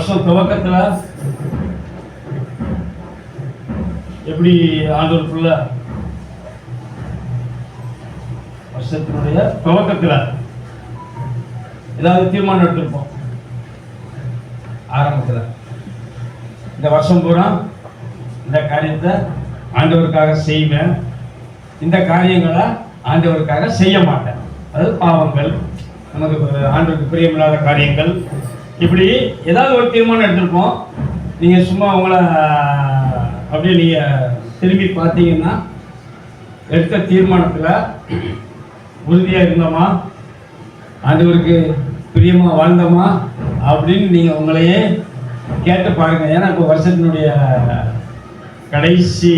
வருஷம் துவக்கத்துல எப்படி ஆண்டவருக்குள்ள வருஷத்தினுடைய துவக்கத்துல ஏதாவது தீர்மானம் எடுத்திருப்போம். ஆரம்பத்துல இந்த வருஷம் பூரா இந்த காரியத்தை ஆண்டவருக்காக செய்வேன், இந்த காரியங்களை ஆண்டவருக்காக செய்ய மாட்டேன். அதாவது பாவங்கள், நமக்கு ஆண்டவருக்கு பிரியமில்லாத காரியங்கள், இப்படி ஏதாவது ஒரு தீர்மானம் எடுத்திருப்போம். நீங்கள் சும்மா உங்களை அப்படியே நீங்கள் திரும்பி பார்த்தீங்கன்னா எடுத்த தீர்மானத்தில் உறுதியாக இருந்தோமா, ஆண்டவருக்கு பிரியமாக வாழ்ந்தோமா அப்படின்னு நீங்கள் உங்களையே கேட்டு பாருங்கள். ஏன்னா இப்போ வருஷத்தினுடைய கடைசி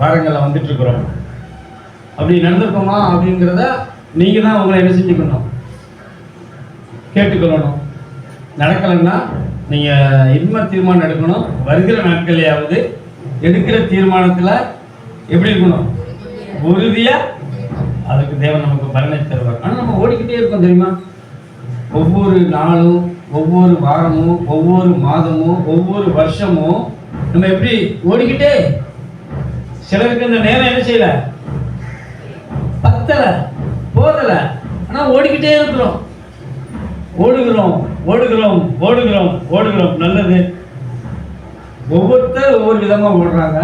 வாரங்களில் வந்துட்டுருக்குறோம். அப்படி நடந்திருக்கோமா அப்படிங்கிறத நீங்கள் தான் உங்களை என்ன செஞ்சுக்கணும், கேட்டுக்கொள்ளணும். நடக்கலைன்னா நீங்கள் இனிமே தீர்மானம் எடுக்கணும். வருகிற நாட்களையாவது எடுக்கிற தீர்மானத்தில் எப்படி இருக்கணும், உறுதியாக. அதுக்கு தேவன் நமக்கு பலனை தருவார். ஆனால் நம்ம ஓடிக்கிட்டே இருக்கோம் தெரியுமா? ஒவ்வொரு நாளும், ஒவ்வொரு வாரமும், ஒவ்வொரு மாதமும், ஒவ்வொரு வருஷமும் நம்ம எப்படி ஓடிக்கிட்டே. சிலருக்கு இந்த நேரம் என்ன செய்யல, பத்தலை, போதலை, ஆனால் ஓடிக்கிட்டே இருக்கிறோம். ஓடுகிறோம் ஓடுகிறோம் ஓடுகிறோம் ஓடுகிறோம். நல்லது. ஒவ்வொருத்தர் ஒவ்வொரு விதமாக ஓடுறாங்க,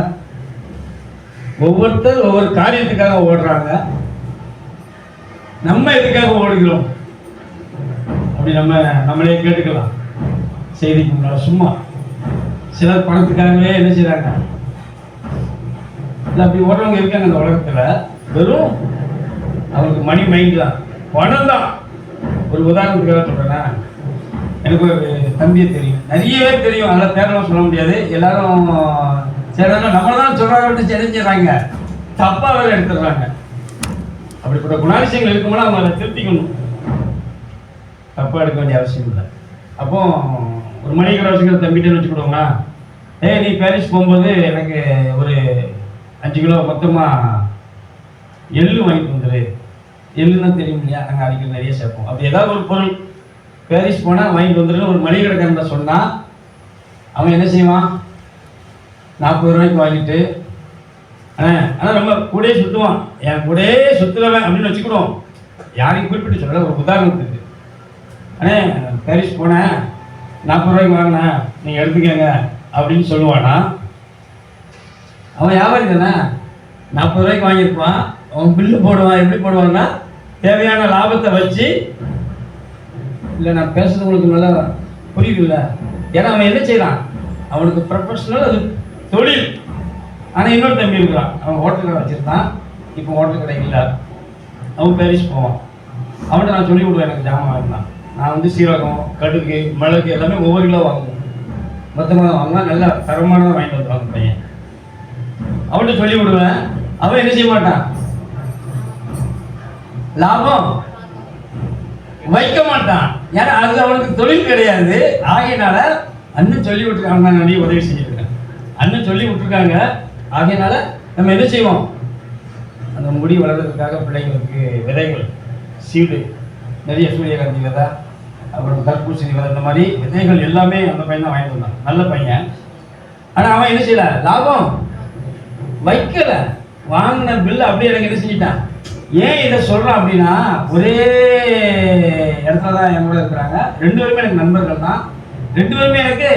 ஒவ்வொருத்தர் ஒவ்வொரு காரியத்துக்காக ஓடுறாங்க. நம்ம எதுக்காக ஓடுகிறோம் அப்படி நம்மளே கேட்டுக்கலாம். செய்திக்கு முன்னால சும்மா சிலர் பணத்துக்காகவே என்ன செய்யறாங்க, இல்லை அப்படி ஓடுறவங்க இருக்காங்க இந்த உலகத்துல. வெறும் அவங்களுக்கு மணி மைண்ட் தான், பணம் தான். ஒரு உதாரணத்துக்காக சொல்றேன். எனக்கு ஒரு தம்பியை தெரியும், நிறைய பேர் தெரியும், அதெல்லாம் பேரெல்லாம் சொல்ல முடியாது. எல்லாரும் சரி நம்மள தான் சொல்றாங்க தெரிஞ்சிடறாங்க, தப்பா வேலை எடுத்துடுறாங்க. அப்படிப்பட்ட குணாதிசயங்கள் இருக்கும்போது அவங்க அதை திருத்திக்கணும், தப்பா எடுக்க வேண்டிய அவசியம் இல்லை. அப்போ ஒரு மளிகை வச்சுக்கிற தம்பிட்டேன்னு வச்சுக்கிடுவோங்களா, நீ பாரிஸ் போகும்போது எனக்கு ஒரு 5 கிலோ மொத்தமாக எள்ளு வாங்கிட்டு வந்துரு. எள்ளுன்னா தெரியும் இல்லையா, நாங்கள் அடிக்கடி நிறைய சேர்ப்போம். அப்படி ஏதாவது ஒரு பொருள் பாரிஸ் போனால் வாங்கிட்டு வந்துருன்னு ஒரு மளிகை கடைக்காரன்ட்ட சொன்னால் அவன் என்ன செய்வான், 40 ரூபாய்க்கு வாங்கிட்டு, ஆனால் நம்ம கூடயே சுற்றுவான். என் கூடயே சுற்றுலவன் அப்படின்னு வச்சுக்கிடுவோம். யாரையும் குறிப்பிட்டு சொல்ல, ஒரு உதாரணத்துக்கு. பாரிஸ் போனேன், 40 ரூபாய்க்கு வாங்கினேன், நீங்கள் எடுத்துக்கங்க அப்படின்னு சொல்லுவானா? அவன் வியாபாரி தானே, 40 ரூபாய்க்கு வாங்கியிருப்பான். அவன் பில்லு போடுவான். எப்படி போடுவான்னா, தேவையான லாபத்தை வச்சு. இல்லை நான் பேசுறது உங்களுக்கு நல்லா புரியுது இல்லை? ஏன்னா அவன் என்ன செய்யறான், அவனுக்கு ப்ரொஃபஷனல், அது தொழில். ஆனால் இன்னொரு தம்பி இருக்கிறான், அவன் ஹோட்டல் கடை வச்சிருந்தான். இப்போ ஹோட்டல் கடை இல்லை, அவன் பாரிஸ் போவான். அவன்கிட்ட நான் சொல்லி விடுவேன், எனக்கு ஜாமான் வாங்கினான். நான் சீரகம், கடுகு, மிளகு எல்லாமே ஒவ்வொரு கிலோ வாங்குவோம். மொத்தமாக வாங்கினா நல்லா தரமானதாக வாங்கிட்டு வந்துடுவாங்க பையன். அவன்கிட்ட சொல்லி விடுவேன். அவன் என்ன செய்ய மாட்டான், லாபம் வைக்க மாட்டான். ஏன்னா அது அவனுக்கு தொழில் கிடையாது. ஆகையினால அண்ணன் சொல்லி விட்டுருக்காங்க, நான் நிறைய உதவி செஞ்சுருக்கேன், அண்ணன் சொல்லி விட்டுருக்காங்க. ஆகையினால நம்ம என்ன செய்வோம், அந்த முடி வளர்றதுக்காக பிள்ளைங்களுக்கு விதைகள், சீடு, நிறைய சூரியகாந்தி விதை, அப்புறம் தர்பூசணி விதை, இந்த மாதிரி விதைகள் எல்லாமே அந்த பையன் தான் வாங்கிட்டு வந்தான். நல்ல பையன். ஆனால் அவன் என்ன செய்யல, லாபம் வைக்கல. வாங்கின பில்லு அப்படியே எனக்கு என்ன செஞ்சிட்டான். ஏன் இதை சொல்றான் அப்படின்னா, ஒரே இடத்துல தான் என் கூட இருக்கிறாங்க. 2 பேருமே எனக்கு நண்பர்கள் தான். 2 பேருமே எனக்கு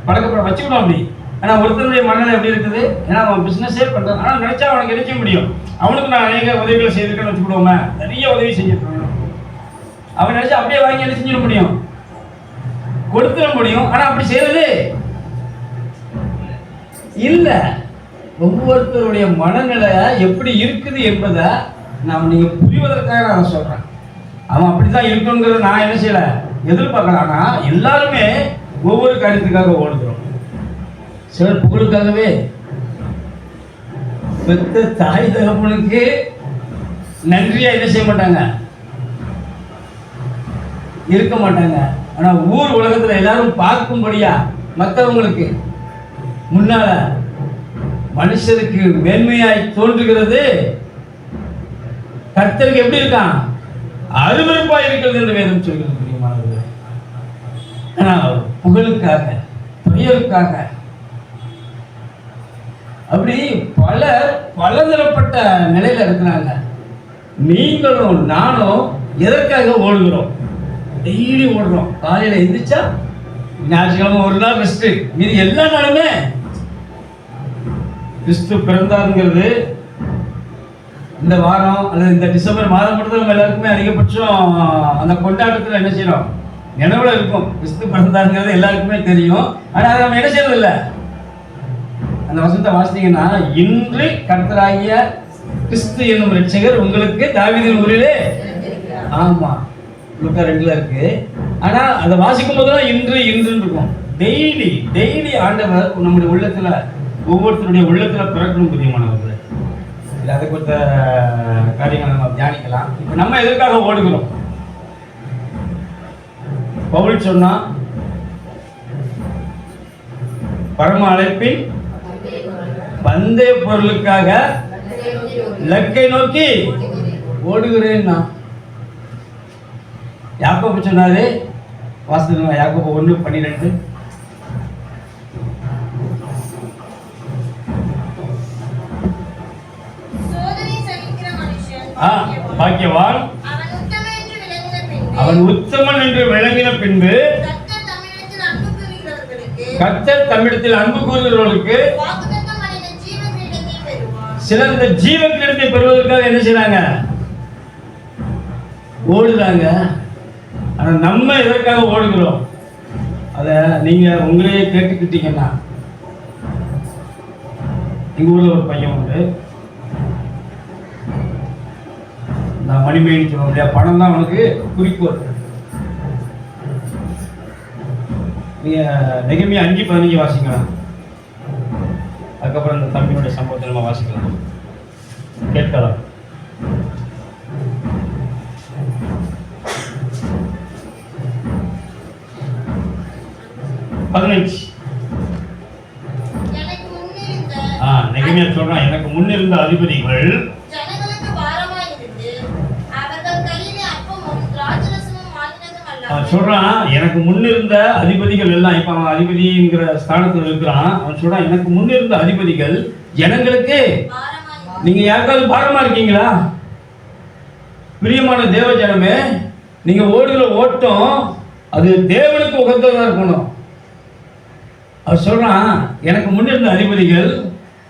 பழக்கப்பட வச்சுக்கணும் அப்படி. ஆனால் ஒருத்தருடைய மனநிலை எப்படி இருக்குது, ஏன்னா அவன் பிஸ்னஸே பண்ணுறான். ஆனால் நினைச்சா அவனுக்கு நினைக்க முடியும். அவனுக்கு நான் அநேக உதவிகளை செய்திருக்கேன்னு வச்சுக்கிடுவோமே, நிறைய உதவி செஞ்சிருக்கேன். அவன் நினைச்சா அப்படியே வாங்கி என்ன செஞ்சிட முடியும், கொடுத்துட முடியும். ஆனால் அப்படி செய்யறது இல்லை. ஒவ்வொருத்தருடைய மனநிலை எப்படி இருக்குது என்பதை நீங்க புரிவதற்காக நான் சொல்றேன். அவன் அப்படித்தான் இருக்கணுங்கிறத நான் என்ன செய்யல, எதிர்பார்க்கல. ஆனா எல்லாருமே ஒவ்வொரு காரியத்துக்காக ஓடுகிறோம். சிலர் புகழுக்காகவே, பெத்த தாய் தகப்பனுக்கு நன்றியா என்ன செய்ய மாட்டாங்க, இருக்க மாட்டாங்க. ஆனா ஊர் உலகத்துல எல்லாரும் பார்க்கும்படியா மற்றவங்களுக்கு முன்னால மனுஷருக்கு மேன்மையாய் தோன்றுகிறது கர்த்தருக்கு எப்படி இருக்கான், அருவருப்பா இருக்கிறது என்று வேதம் சொல்கிறது. புகழுக்காக, பெயருக்காக, அப்படி பலதரப்பட்ட நிலையில இருக்கிறாங்க. நீங்களும் நானும் எதற்காக ஓடுகிறோம்? டெய்லி ஓடுறோம். காலையில எந்திரிச்சா ஞாயிற்றுக்கிழமை ஒரு நாள் ரெஸ்ட், மீது எல்லா நாளுமே கிறிஸ்து பிறந்தாருங்கிறது இந்த வாரம் அல்லது இந்த டிசம்பர் மாதம் மட்டும் நம்ம எல்லாருக்குமே அதிகபட்சம் அந்த கொண்டாட்டத்தில் என்ன செய்யறோம்? நினைவுல இருக்கும். கிறிஸ்து பிறந்தாருங்கிறது எல்லாருக்குமே தெரியும். ஆனா அதை நம்ம என்ன செய்யறது இல்லை. அந்த வசனத்தை வாசித்தீங்கன்னா, இன்று கர்த்தராகிய கிறிஸ்து என்னும் ரட்சகர் உங்களுக்கு தாவீதின் ஊரிலே, ஆமா லூக்கா 2ல இருக்கு. ஆனா அதை வாசிக்கும் போதுதான் இன்று இருக்கும். டெய்லி ஆண்டவர் நம்முடைய உள்ளத்துல, ஒவ்வொருத்தருடைய உள்ளத்துல பிறக்கணும். பிரியமானவர்களே, அதை குறித்த காரியங்களை நம்ம தியானிக்கலாம். இப்ப நம்ம எதற்காக ஓடுகிறோம்? பவுல் சொன்னா, பரம அழைப்பின் பந்தய பொருளுக்காக இலக்கை நோக்கி ஓடுகிறேன். யாக்கோபு சொன்னாரு, வாசித்துங்க, யாக்கோபு 1:12. பாக்கியவான் அவன் உத்தமன் என்று விளங்கின பின்பு கர்த்தர் தம்மிடத்தில் அன்பு கூறுகிறவர்களுக்கு சிறந்த ஜீவ கிரீடத்தை பெறுவதற்காக என்ன செய்றாங்க? ஓடுறாங்க. ஆனா நம்ம எதற்காக ஓடுகிறோம்? அத நீங்க உங்களையே கேட்டுக்கிட்டீங்கன்னா, எங்க ஊர்ல ஒரு பையன் உண்டு, நான் மணிமேனி சொல்லுவோம் இல்லையா, பணம் தான் அவனுக்கு குறிக்கோள். நீங்க நெகமியா 5:15 வாசிக்கலாம். அதுக்கப்புறம் இந்த தம்பியுடைய சம்பவத்தை நம்ம வாசிக்கலாம், கேட்கலாம். நெகமியா சொல்றான், எனக்கு முன்னிருந்த அதிபதிகள் சொல்றான், எனக்கு முன்னிருந்த அதிபதிகள் எல்லாம், இப்ப அவன் அதிபதிங்கிற ஸ்தானத்தில் இருக்கிறான். அவன் சொல்றான், எனக்கு முன்னிருந்த அதிபதிகள் ஜனங்களுக்கு, நீங்க யாருக்காவது பாரமா இருக்கீங்களா? பிரியமான தேவ ஜனமே, நீங்க ஓடுகிற ஓட்டம் அது தேவனுக்கு உகந்ததா இருக்கணும். அவர் சொல்றான், எனக்கு முன்னிருந்த அதிபதிகள்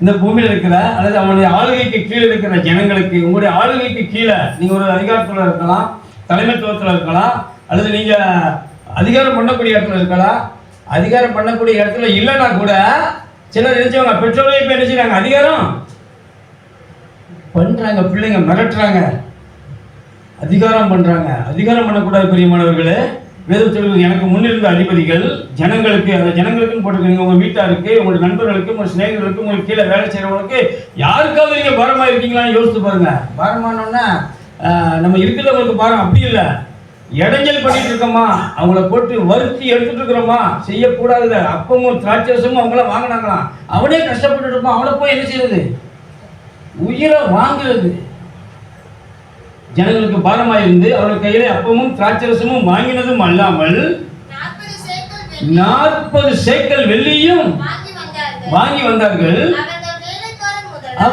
இந்த பூமியில இருக்கிற அல்லது அவனுடைய ஆளுகைக்கு கீழே இருக்கிற ஜனங்களுக்கு, உங்களுடைய ஆளுகைக்கு கீழே நீங்க ஒரு அதிகாரத்துல இருக்கலாம், தலைமைத்துவத்தில் இருக்கலாம், அல்லது நீங்க அதிகாரம் பண்ணக்கூடிய இடத்துல இருக்கலாம். அதிகாரம் பண்ணக்கூடிய இடத்துல இல்லைன்னா கூட சிலர் நினைச்சவங்க பெற்றோரை இப்ப என்ன செய்றாங்க? அதிகாரம் பண்றாங்க, பிள்ளைங்க மிரட்டுறாங்க, அதிகாரம் பண்றாங்க. அதிகாரம் பண்ணக்கூடாது பிரியமானவர்களே. வேதம் சொல்லுது, எனக்கு முன்னிருந்த அதிபதிகள் ஜனங்களுக்கு, அந்த ஜனங்களுக்குன்னு போட்டுருக்கீங்க, உங்க வீட்டாருக்கு, உங்களுடைய நண்பர்களுக்கு, உங்க சிநேகிதர்களுக்கு, உங்களுக்கு கீழே வேலை செய்யறவங்களுக்கு யாருக்காவது நீங்க பாரமா இருக்கீங்களான்னு யோசித்து பாருங்க. பாரமானோன்னா நம்ம இருக்கிறவங்களுக்கு பாரம் அப்படி இல்லை. இடைஞ்சல் பண்ணிட்டு இருக்கோமா, அவங்கள போட்டு வருத்தி எடுத்துட்டு இருக்கிறோமா, செய்யக்கூடாது. அப்பமும் திராட்சரசமும் அவங்கள வாங்கினாங்களாம், அவனே கஷ்டப்பட்டு இருப்பான், அவனை போய் என்ன செய்யறது? உயிரை வாங்குறது. ஜனங்களுக்கு பாரமா இருந்து அவர்கள் கையிலே அப்பமும் திராட்சரசமும் வாங்கினதும் அல்லாமல் 40 சேக்கல் வெள்ளியும் வாங்கி வந்தார்கள்.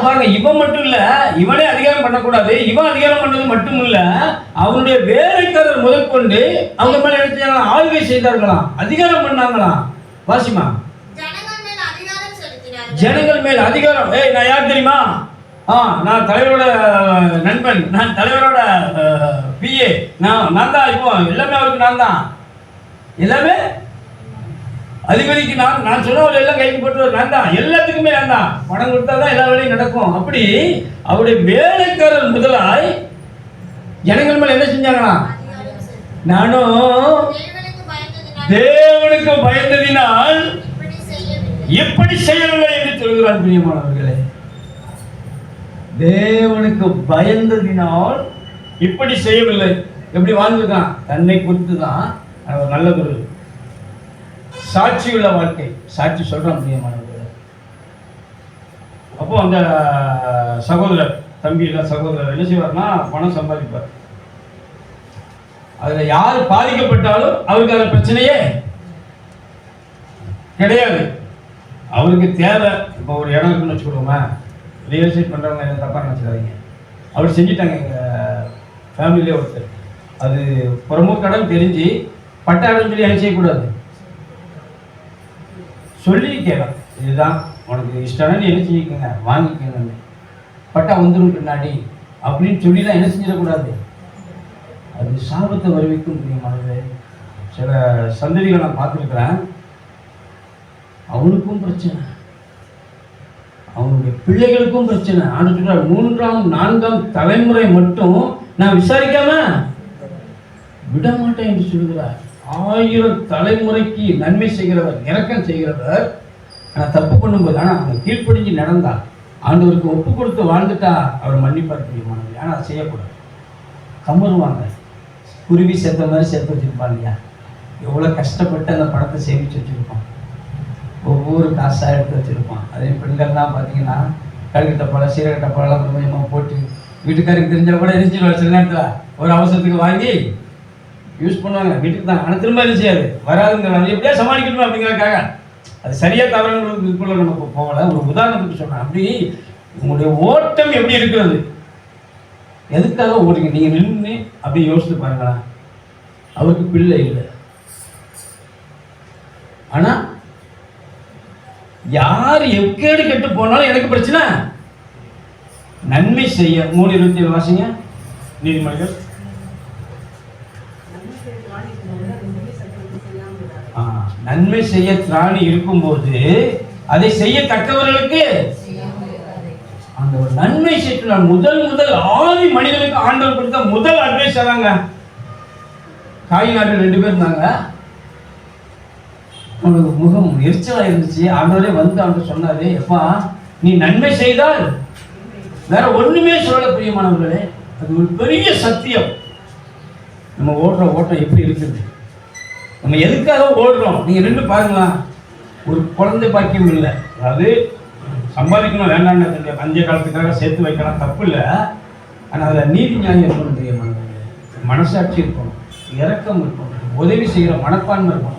பாருங்க, இவன் மட்டும் இல்ல, இவனே அதிகாரம் பண்ணக்கூடாது, இவன் அதிகாரம் பண்ணது மட்டும் இல்ல, அவனுடைய வேலைக்காரர் முதல் கொண்டு அவங்க மேல என்ன ஆளுகை செய்தார்களாம், அதிகாரம் பண்ணாங்களாம். வாசிமா, ஜனங்கள் மேல் அதிகாரம். நான் யார் தெரியுமா? நான் தலைவரோட நண்பன், நான் தலைவரோட பிஏ, நான் தான். இப்போ எல்லாமே அவருக்கு நான் தான், எல்லாமே அதிபதிக்கு நான் சொன்னவர்கள் எல்லாம் கைக்கு போட்டு நான் தான், எல்லாத்துக்குமே நான் தான். பணம் கொடுத்தா தான் எல்லா வேலையும் நடக்கும். அப்படி அவருடைய வேலைக்காரர் முதலாய் ஜனங்கள் மேல என்ன செஞ்சாங்களா? நானும் தேவனுக்கு பயந்ததினால் இப்படி செய்யவில்லை என்று சொல்கிறார். பிரியமானவர்களே, தேவனுக்கு பயந்ததினால் இப்படி செய்யவில்லை. எப்படி வாழ்ந்துதான்? தன்னை குறித்து தான் நல்லதொரு சாட்சியுள்ள வாழ்க்கை. சாட்சி சொல்றான் பிரியமானவர்களே. அப்போ அந்த சகோதரர், தம்பி இல்லை சகோதரர் என்ன செய்வார்னா, பணம் சம்பாதிப்பார். அதுல யார் பாதிக்கப்பட்டாலும் அவருக்கு அந்த பிரச்சனையே கிடையாது. அவருக்கு தேவை. இப்போ ஒரு இடம் இருக்குன்னு வச்சுக்கோமா, ரியல் எஸ்டேட் பண்ணுறவங்க என்ன தப்பாக நினச்சிடாதீங்க. அவர் செஞ்சுட்டாங்க. எங்கள் ஃபேமிலியிலே ஒருத்தர் அது பிரமுக கடன் தெரிஞ்சு பட்டா இடம் சொல்லி என்ன செய்யக்கூடாது, சொல்லி கேட்கலாம். இதுதான் உனக்கு இஷ்டம்னா நீ என்ன செஞ்சுக்கோங்க, வாங்கிக்கோங்க, பட்டா வந்துடும் பின்னாடி அப்படின்னு சொல்லிலாம் என்ன செஞ்சிடக்கூடாது. அது சாபத்தை வருவிக்கும் முடியுமானது. சில சந்ததிகளை நான் பார்த்துருக்குறேன். அவனுக்கும் பிரச்சனை, அவனுடைய பிள்ளைகளுக்கும் பிரச்சனை. ஆண்டு சொல்றார் 3ஆம் 4ஆம் தலைமுறை மட்டும் நான் விசாரிக்காம விட மாட்டேன் என்று சொல்கிறார். 1000 தலைமுறைக்கு நன்மை செய்கிறவர், இரக்கம் செய்கிறவர். ஆனால் தப்பு பண்ணும்போது, ஆனால் அவன் கீழ்ப்படிஞ்சு நடந்தா, ஆண்டவருக்கு ஒப்பு கொடுத்து வாழ்ந்துட்டா அவர் மன்னிப்பார் முடியுமானது. ஆனால் அதை செய்யக்கூடாது. கமருவாங்க. குருவி சேர்த்த மாதிரி சேர்த்து வச்சிருப்பான் இல்லையா, எவ்வளோ கஷ்டப்பட்டு அந்த பணத்தை சேமித்து வச்சுருப்பான், ஒவ்வொரு காசாக எடுத்து வச்சுருப்பான். அதே பெண்கள்லாம் பார்த்தீங்கன்னா கடுகு டப்பால் சீரக டப்பாலாம் கொஞ்சமாக போட்டு வீட்டுக்காருக்கு தெரிஞ்சால் கூட எரிஞ்சிடுவார். சில நேரத்தில் ஒரு அவசரத்துக்கு வாங்கி யூஸ் பண்ணுவாங்க, வீட்டுக்கு தான். ஆனால் திரும்ப என்ன செய்யாது, வராதுங்கிறாங்க, எப்படியா சமாளிக்கணும் அப்படிங்கிறதுக்காக. அது சரியாக தவறுகளுக்குள்ள நமக்கு போகலை. ஒரு உதாரணத்துக்கு சொன்னேன். அப்படி உங்களுடைய ஓட்டம் எப்படி இருக்கிறது, எதுக்காக ஓடுங்க நீங்கள் நின்று அப்படி யோசித்து பாருங்களா. அவருக்கு பிள்ளை இல்லை, ஆனா யார் எக்கேடு கெட்டு போனாலும் எனக்கு பிரச்சனை. நன்மை செய்ய 3:27 வாசிங்க நீதிமொழிகள். நன்மை செய்ய திராணி இருக்கும்போது அதை செய்யத்தக்கவர்களுக்கு அந்த ஒரு நன்மை செய்ய முதல் ஆதி மனிதனுக்கு ஆண்டவர் கொடுத்த முதல் அட்வைஸ் தாங்க. காயினார்கள் 2 பேர் இருந்தாங்க. அவனுக்கு முகம் எரிச்சலா இருந்துச்சு. ஆண்டவரே வந்து அவன் சொன்னாரு, எப்பா நீ நன்மை செய்தால், வேற ஒண்ணுமே சொல்ல பிரியமானவர்களே, அது ஒரு பெரிய சத்தியம். நம்ம ஓடுற ஓட்டம் எப்படி இருக்குது, நம்ம எதுக்காக ஓடுறோம் நீங்க ரெண்டு பாருங்களா. ஒரு குழந்தை பாக்கியம் இல்லை, அதாவது சம்பாதிக்கணும் வேண்டாம்னு பஞ்ச காலத்துக்காக சேர்த்து வைக்கலாம், தப்பு இல்லை. ஆனால் அதில் நீதி நியாயம் இருக்கணும் பிரியமானவர்களே. மனசாட்சி இருக்கணும், இரக்கம் இருக்கணும், உதவி செய்கிற மனப்பான்மை இருக்கணும்.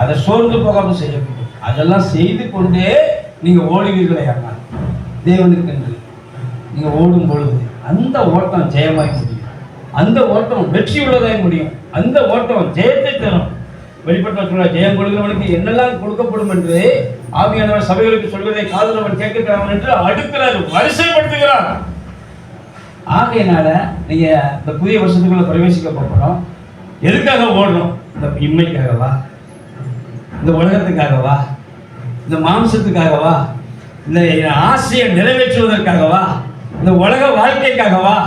அதை சோர்ந்து போகாமல் செய்ய வேண்டும். அதெல்லாம் செய்து கொண்டே நீங்க ஓடுவீர்களே ஆனால் தேவனுக்கு என்று நீங்க ஓடும் பொழுது அந்த ஓட்டம் ஜெயமாய் முடியும், அந்த ஓட்டம் வெற்றி உள்ளதாய் முடியும், அந்த ஓட்டம் ஜெயத்தை தரும். வெளிப்பட்ட சொல்ல ஜெயம் கொடுக்கிறவனுக்கு என்னெல்லாம் கொடுக்கப்படும் என்று ஆவியானவர் சபைகளுக்கு சொல்வதை காதுலவன் கேட்கிறான் என்று அடுக்கிறார், வரிசைப்படுத்துகிறார். ஆகையினால நீங்க இந்த புதிய வருஷத்துக்குள்ள பிரவேசிக்க போறோம். எதுக்காக ஓடுறோம்? இந்த இம்மைக்காகவா, இந்த உலகத்துக்காகவா, இந்த மாம்சத்துக்காகவா, இந்த ஆசையை நிறைவேற்றுவதற்காகவா, இந்த உலக வாழ்க்கைக்காகவா?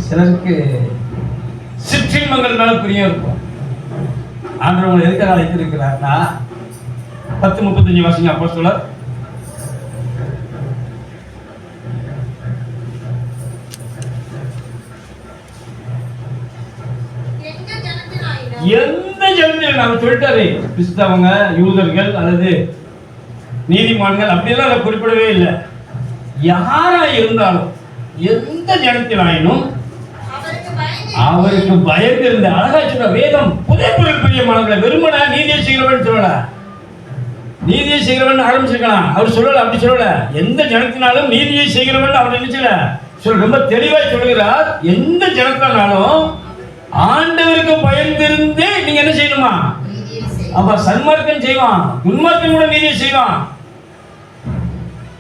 சிலருக்கு சிற்றின்பங்கள் மேல பிரியம் இருக்கும். ஆண்டவங்களை எதுக்காக அழைத்திருக்கிறார்னா 10:35 வாசிங்க அப்போஸ்தலர். எந்த ஜனத்தில் நான் சொல்லிட்டாரு, கிறிஸ்தவங்க, யூதர்கள் அல்லது நீதிமான்கள் அப்படியெல்லாம் அதை குறிப்பிடவே இல்லை. யாரா இருந்தாலும் எந்த ஜனத்திலாயினும் அவருக்கு பயந்து இருந்த அழகா சொல்ற வேதம் புதிய பிரியமானவர்களை வெறுமன நீதியை செய்கிறவன் சொல்லல, நீதியை செய்கிறவன் ஆரம்பிச்சிருக்கலாம். அவர் சொல்லல, அப்படி சொல்லல. எந்த ஜனத்தினாலும் நீதியை செய்கிறவன் அவர் நினைச்சல சொல்ல, ரொம்ப தெளிவாய் சொல்லுகிறார். எந்த ஜனத்தினாலும் ஆண்டவருக்கு பயந்திருந்து நீங்க என்ன செய்யணுமா? அப்ப சன்மார்க்கம் செய்வான், துன்மார்க்கம் கூட நீதியை செய்வான்.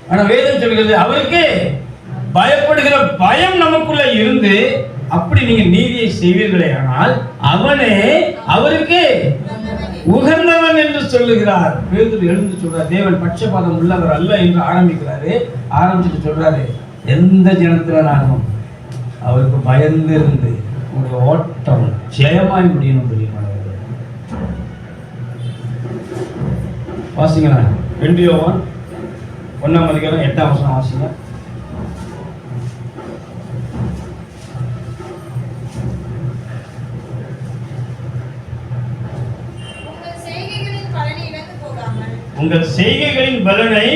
ஆனா வேதம் சொல்கிறது அவருக்கு பயப்படுகிற பயம் நமக்குள்ள இருந்து அப்படி நீங்க நீதியை செய்வீர்களே ஆனால் அவனே அவருக்கு உகந்தவன் என்று சொல்லுகிறார். பேதுரு எழுந்து சொல்றார், தேவன் பட்சபாதம் உள்ளவர் அல்ல என்று ஆரம்பிக்கிறாரு. ஆரம்பிச்சுட்டு சொல்றாரு, எந்த ஜனத்துல நானும் அவருக்கு பயந்து இருந்து உங்களுடைய ஓட்டம் ஜெயமாய் முடியணும் பிரியமானவர்களே. வாசிங்களா 2 யோவான் 1:8 வாசிங்க. உங்கள் செய்கைகளின் பலனை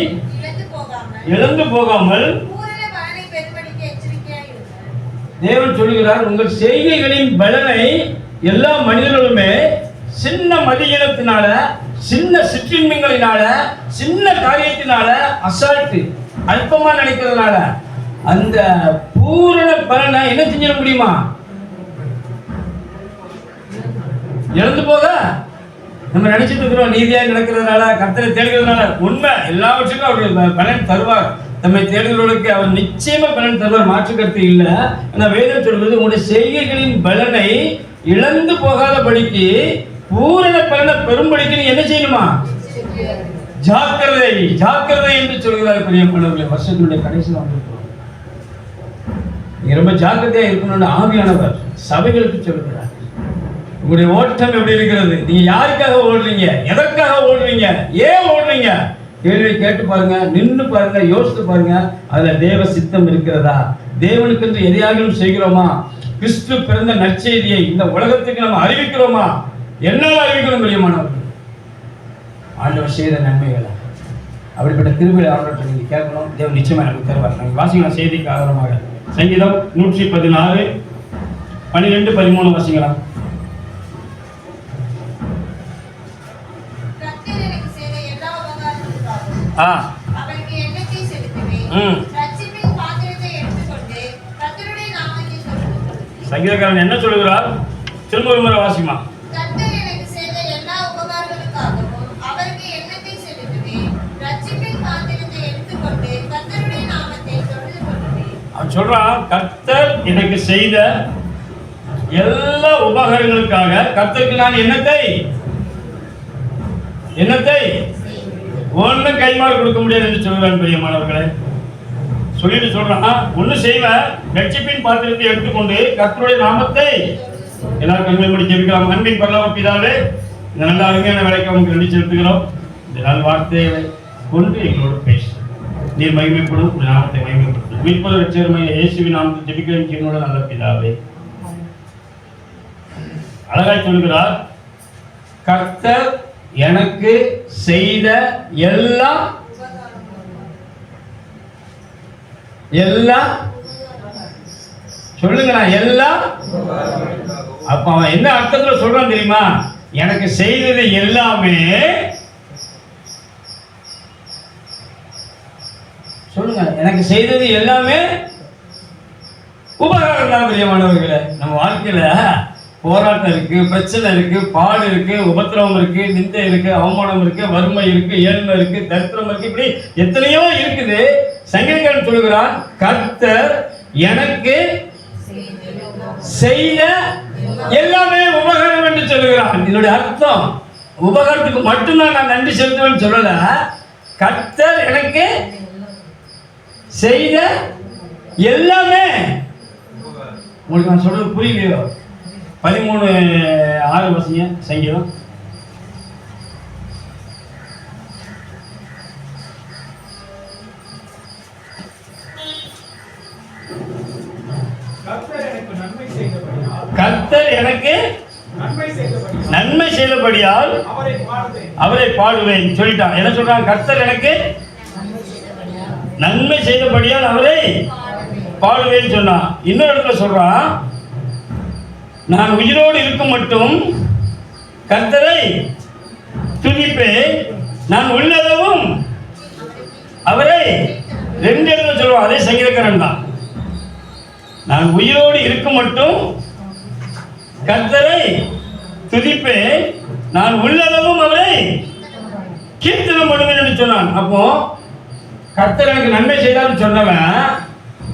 இழந்து போகாமல் தேவன் சொல்லுகிறார். உங்கள் செய்கைகளின் பலனை எல்லா மனிதர்களுமே சின்ன மதியினத்தினால, சின்ன சிற்றின்மைகளினால, சின்ன காரியத்தினால அசால்ட்டு அல்பமா நினைக்கிறதுனால அந்த பூரண பலனை என்ன செஞ்சிட முடியுமா? இழந்து போக நம்ம நினைச்சிட்டு இருக்கிறோம். நீதியாக நடக்கிறதுனால, கர்த்தரை தேடுகிறதுனால, உண்மை எல்லாவற்றுக்கும் அவர் பலன் தருவார். நம்மை தேடுகிறவர்களுக்கு அவர் நிச்சயமா பலன் தருவார், மாற்று கருத்து இல்லை. ஆனால் வேதம் சொல்வது உங்களுடைய செய்கைகளின் பலனை இழந்து போகாதபடிக்கு பூரண பலனை பெரும்படிக்கு நீ என்ன செய்யணுமா? ஜாக்கிரதை ஜாக்கிரதை என்று சொல்கிறார் பிரியமானவர்களே. வருஷத்தினுடைய கடைசி வந்திருக்கிறோம். நீங்க ரொம்ப ஜாக்கிரதையா இருக்கணும்னு ஆவியானவர் சபைகளுக்கு சொல்கிறார். உங்களுடைய ஓட்டம் எப்படி இருக்கிறது? நீங்க யாருக்காக ஓடுறீங்க? எதற்காக ஓடுறீங்க? ஏன் ஓடுறீங்க? கேள்வி கேட்டு பாருங்க, நின்று பாருங்க, யோசித்து பாருங்க. அதுல தேவ சித்தம் இருக்கிறதா? தேவனுக்கு என்று எதையாகவும் செய்கிறோமா? கிறிஸ்து பிறந்த நற்செய்தியை இந்த உலகத்துக்கு நம்ம அறிவிக்கிறோமா? என்னால் அறிவிக்கிறோம் பிரியமானவர்கள். ஆண்டவர் செய்த நன்மைகளை, அப்படிப்பட்ட கிருபையை ஆண்டவர்கிட்ட நீங்க கேட்கணும். தேவன் நிச்சயமா எனக்கு தருவார். நாங்கள் வாசிக்கலாம் செய்திக்கு ஆதாரமாக சங்கீதம் 116 12 13 வாசிக்கலாம். சங்கீதக்காரன் என்ன சொல்லுகிறார்? திரும்ப ஒரு முறை வாசிமா. அவன் சொல்றான், கர்த்தர் எனக்கு செய்த எல்லா உபகாரங்களுக்காக கர்த்தருக்கு நான் என்னத்தை ஒன்னும் கைமாறு கொடுக்க முடியாது என்று சொல்கிறான் பிரியமானவர்களே. சொல்லிட்டு சொல்றான், ஒண்ணு செய்வேன், ரட்சிப்பின் பாத்திரத்தை எடுத்துக்கொண்டு கர்த்தருடைய நாமத்தை எல்லாரும் கண்மை மூடி ஜெபிக்கலாம். அன்பின் பரலோக பிதாவே, இந்த நல்ல அருமையான வேலைக்கு அவங்க நன்றி செலுத்துகிறோம். இந்த நல்ல வார்த்தைகளை கொண்டு எங்களோட பேச நீர் மகிமைப்படும், நாமத்தை மகிமைப்படுத்தும். மீட்பது ரட்சகருமாகிய இயேசுவின் நாமத்தை ஜெபிக்கிறேன் ஜீவனோட நல்ல பிதாவே. அழகாய் சொல்கிறார், கர்த்தர் எனக்கு செய்த எல்லாம் சொல்லுங்களா? எல்லாம். அப்ப அவன் என்ன அர்த்தத்துல சொல்றான் தெரியுமா? எனக்கு செய்தது எல்லாமே, சொல்லுங்க, எனக்கு செய்தது எல்லாமே உபகாரம் தான் பிரியமானவர்களே. நம்ம வாழ்க்கையில போராட்டம் இருக்கு, பிரச்சனை இருக்கு, பாடு இருக்கு, உபத்திரவம் இருக்கு, நிந்தை இருக்கு, அவமானம் இருக்கு, வறுமை இருக்கு, ஏழ்மை இருக்கு, தரித்திரம் இருக்கு, இப்படி எத்தனையோ இருக்குது. சங்கீதக்காரன் சொல்லுகிறான், கர்த்தர் எனக்கு செய்த எல்லாமே உபகாரம் என்று சொல்லுகிறான். இதனுடைய அர்த்தம் உபகாரத்துக்கு மட்டும்தான் நான் நன்றி செலுத்துவேன்னு சொல்லல. கர்த்தர் எனக்கு செய்த எல்லாமே. உங்களுக்கு நான் சொல்றது புரியலையோ? 13:6 வசங்க சங்கீதம். கர்த்தர் எனக்கு நன்மை செய்தபடியால் அவரை பாடுவேன் சொல்லிட்டான். என்ன சொல்றான்? கர்த்தர் எனக்கு நன்மை செய்தபடியால் அவரை பாடுவேன் சொன்னான். இன்னொரு இடத்துல சொல்றான், நான் உயிரோடு இருக்கும் மட்டும் கர்த்தரை துதிப்பேன், நான் உள்ளளவும் அவரை. 2 இடத்துல சொல்லுவான். அதே சங்கீதக்காரன் தான். நான் உயிரோடு இருக்கும் மட்டும் கர்த்தரை துதிப்பேன், நான் உள்ளளவும் அவரை கீர்த்தனம் பண்ணுவேன் என்று சொன்னான். அப்போ கர்த்தர் எனக்கு நன்மை செய்தான்னு சொன்னவன்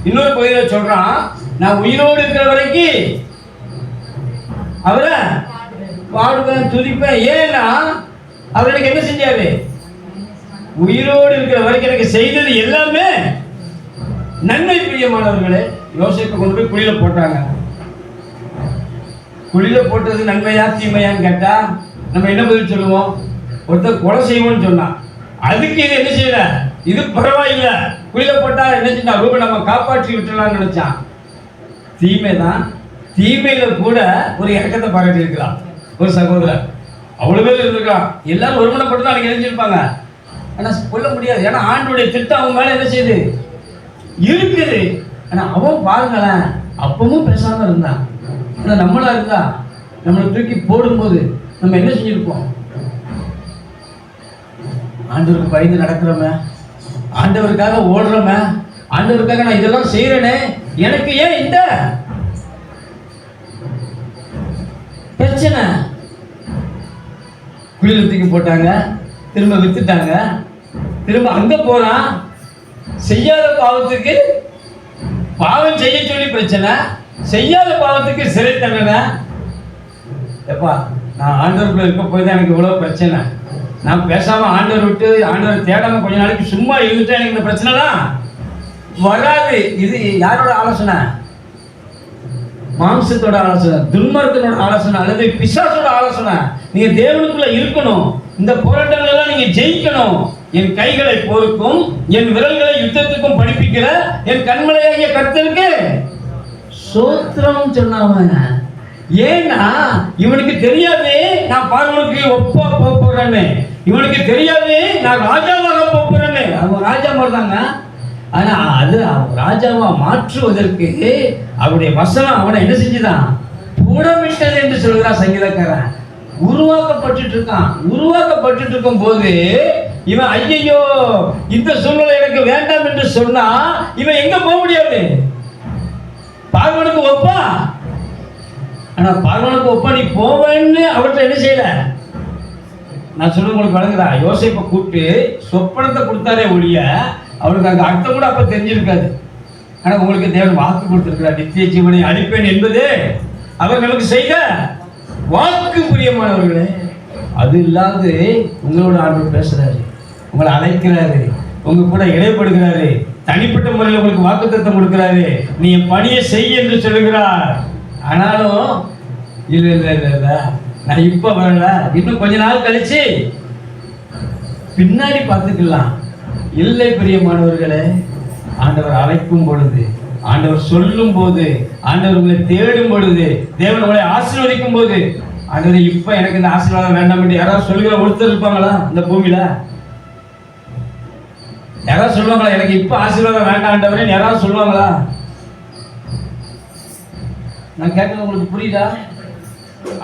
இன்னொரு பகுதியில் சொல்றான், நான் உயிரோடு இருக்கிற வரைக்கும் அவரை பாடுவேன், துதிப்பேன். ஏன்னா அவர் எனக்கு என்ன செஞ்சாரு? உயிரோடு இருக்கிற வரைக்கும் எனக்கு செய்தது எல்லாமே நன்மை. பிரியமானவர்களே, யோசேப்பை கொண்டு போய் குழியில போட்டாங்க. குழியில போட்டது நன்மையா தீமையான்னு கேட்டா நம்ம என்ன பதில் சொல்லுவோம்? ஒருத்தர் கொலை செய்வோம்னு சொன்னான். அதுக்கு இது என்ன செய்யல, இது பரவாயில்லை, குழியில போட்டா என்ன செஞ்சா ரூபை நம்ம காப்பாற்றி விட்டுலாம்னு நினைச்சான். தீமை தான். தீமையில கூட ஒரு இறக்கத்தை பாராட்டி இருக்கலாம் ஒரு சகோதரர். அவ்வளவு பேர் இருந்திருக்கலாம். எல்லாரும் ஒருமனப்பட்டு தான் அன்னைக்கு நினைச்சிருப்பாங்க. ஆனா சொல்ல முடியாது. ஏன்னா ஆண்டுடைய திட்டம் அவங்க மேல என்ன செய்யுது இருக்குது. ஆனா அவன் பாருங்களேன், அப்பவும் பேசாம இருந்தான். ஆனா நம்மளா இருந்தா நம்மளை தூக்கி போடும்போது நம்ம என்ன செஞ்சிருப்போம்? ஆண்டவருக்கு பயந்து நடக்கிறோமே, ஆண்டவருக்காக ஓடுறோமே, ஆண்டவருக்காக நான் இதெல்லாம் செய்யறேனே, எனக்கு ஏன் இந்த பிரச்சனை? குளிர் தூக்கி போட்டாங்க, திரும்ப வித்துட்டாங்க, திரும்ப அங்க போறான். செய்யாத பாவத்துக்கு பாவம் செய்ய சொல்லி பிரச்சனை, செய்யாத பாவத்துக்கு சிறை தண்டனை. எப்பா, நான் ஆண்டவருக்குள்ள இருக்க போய் தான் எனக்கு இவ்வளவு பிரச்சனை. நான் பேசாம ஆண்டவர் விட்டு ஆண்டவர் தேடாம கொஞ்ச நாளைக்கு சும்மா இருந்துட்டா எனக்கு இந்த பிரச்சனைலாம் வராது. இது யாரோட ஆலோசனை? மாம்சத்தோட ஆலோசனை, துன்மார்க்கனோட ஆலோசனை, அல்லது பிசாசோட ஆலோசனை. நீங்க தேவனுக்குள்ள இருக்கணும், இந்த போராட்டங்கள் எல்லாம் நீங்க ஜெயிக்கணும். என் கைகளை போருக்கும் என் விரல்களை யுத்தத்துக்கும் படிப்பிக்கிற என் கண்மலையாகிய கர்த்தருக்கு சோத்திரம் சொன்னவன். ஏன்னா இவனுக்கு தெரியாது நான் பார்வனுக்கு ஒப்பா போறேன்னு, இவனுக்கு தெரியாது நான் ராஜாவாக போறேன்னு. அவன் ராஜா மாதிரி தாங்க. ஆனா அது ராஜாவா மாற்றுவதற்கு அவருடைய வசனம் அவனை என்ன செஞ்சுதான்? புடமிட்டது என்று சொல்கிறான் சங்கீதக்காரன். உருவாக்கப்பட்டு இருக்கான். உருவாக்கப்பட்டு இருக்கும் போது இவன் ஐயோ இந்த சூழ்நிலை எனக்கு வேண்டாம் என்று சொன்னா இவன் எங்க போக முடியாது? பார்வனுக்கு ஒப்பா. ஆனா பார்வனுக்கு ஒப்பா நீ போவேன்னு அவர்கிட்ட என்ன செய்யல? நான் சொல்ல உங்களுக்கு வழங்குதா? யோசேப்பை கூப்பிட்டு சொப்பனத்தை கொடுத்தாரே ஒழிய அவனுக்கு அங்க அர்த்தம் கூட அப்ப தெரிஞ்சிருக்காது. ஆனா உங்களுக்கு தேவன் வாக்கு கொடுத்திருக்கிறார், நித்திய ஜீவனை அளிப்பேன் என்பது அவர் நமக்கு செய்த வாக்கு. பிரியமானவர்களே, அது இல்லாது உங்களோட ஆண்டவர் பேசுறாரு, உங்களை அழைக்கிறாரு, உங்க கூட இடைப்படுகிறாரு, தனிப்பட்ட முறையில் உங்களுக்கு வாக்குத்தத்தம் கொடுக்கிறாரு, நீ என் பணியை செய் என்று சொல்லுகிறார். ஆனாலும் இல்ல இல்ல இல்ல இல்ல நான் இப்ப வரல, இன்னும் கொஞ்ச நாள் கழிச்சு பின்னாடி பார்த்துக்கலாம். இல்லை பிரியமானவர்களே, ஆண்டவர் அழைக்கும் பொழுது, ஆண்டவர் சொல்லும் போது, ஆண்டவர் உங்களை தேடும் பொழுது, தேவன் உங்களை ஆசீர்வதிக்கும் போது, ஆண்டவர் இப்ப எனக்கு இந்த ஆசீர்வாதம் வேண்டாம் என்று யாராவது சொல்லுகிற ஒருத்தர் இருப்பாங்களா இந்த பூமியில? யாராவது சொல்லுவாங்களா எனக்கு இப்ப ஆசீர்வாதம் வேண்டாம் ஆண்டவரே? யாராவது சொல்லுவாங்களா? நான் கேட்கறது உங்களுக்கு புரியுதா?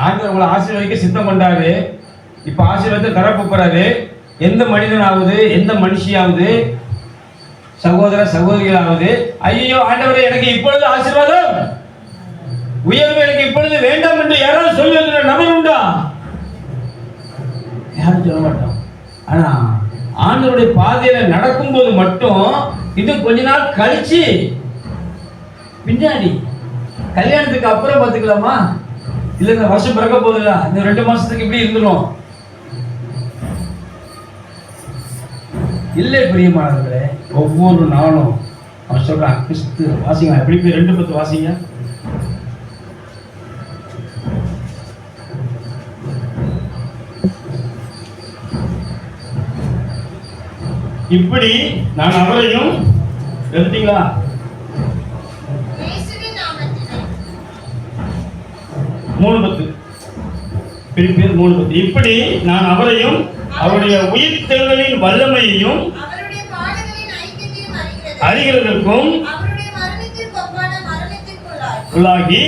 ஆண்டவர் உங்களை ஆசீர்வதிக்க சித்தம் கொண்டாரு. இப்ப ஆசீர்வாதத்தை தரப்போறாரு. எந்த மனிதனாவது, எந்த மனுஷியாவது, சகோதர சகோதரிகளாவது ஐயோ ஆண்டவரே எனக்கு இப்பொழுது ஆசீர்வாதம், உயர்வு எனக்கு இப்பொழுது வேண்டாம் என்று யாராவது சொல்லுகிற நபர் உண்டா? யாரும் சொல்ல மாட்டோம். ஆனா ஆண்டவருடைய பாதையில நடக்கும் போது மட்டும் இது கொஞ்ச நாள் கழிச்சு பின்னாடி கல்யாணத்துக்கு அப்புறம் பார்த்துக்கலாமா? இல்ல இந்த வருஷம் பிறக்க போதில்ல, இந்த 2 மாசத்துக்கு இப்படி இருந்துடும். இல்லை பிரியமானவர்களே, ஒவ்வொரு நாளும் அவன் சொல்றான் கிறிஸ்து வாசிங்க. எப்படி போய் 2:10 வாசிங்க. இப்படி நான் அவரையும் எழுதிங்களா? 3:10 பிலிப்பியர் 3:10. இப்படி நான் அவரையும் அவருடைய உயிர்த்தெழுதலின் வல்லமையையும் அறிகிறதற்கும் உள்ளாகி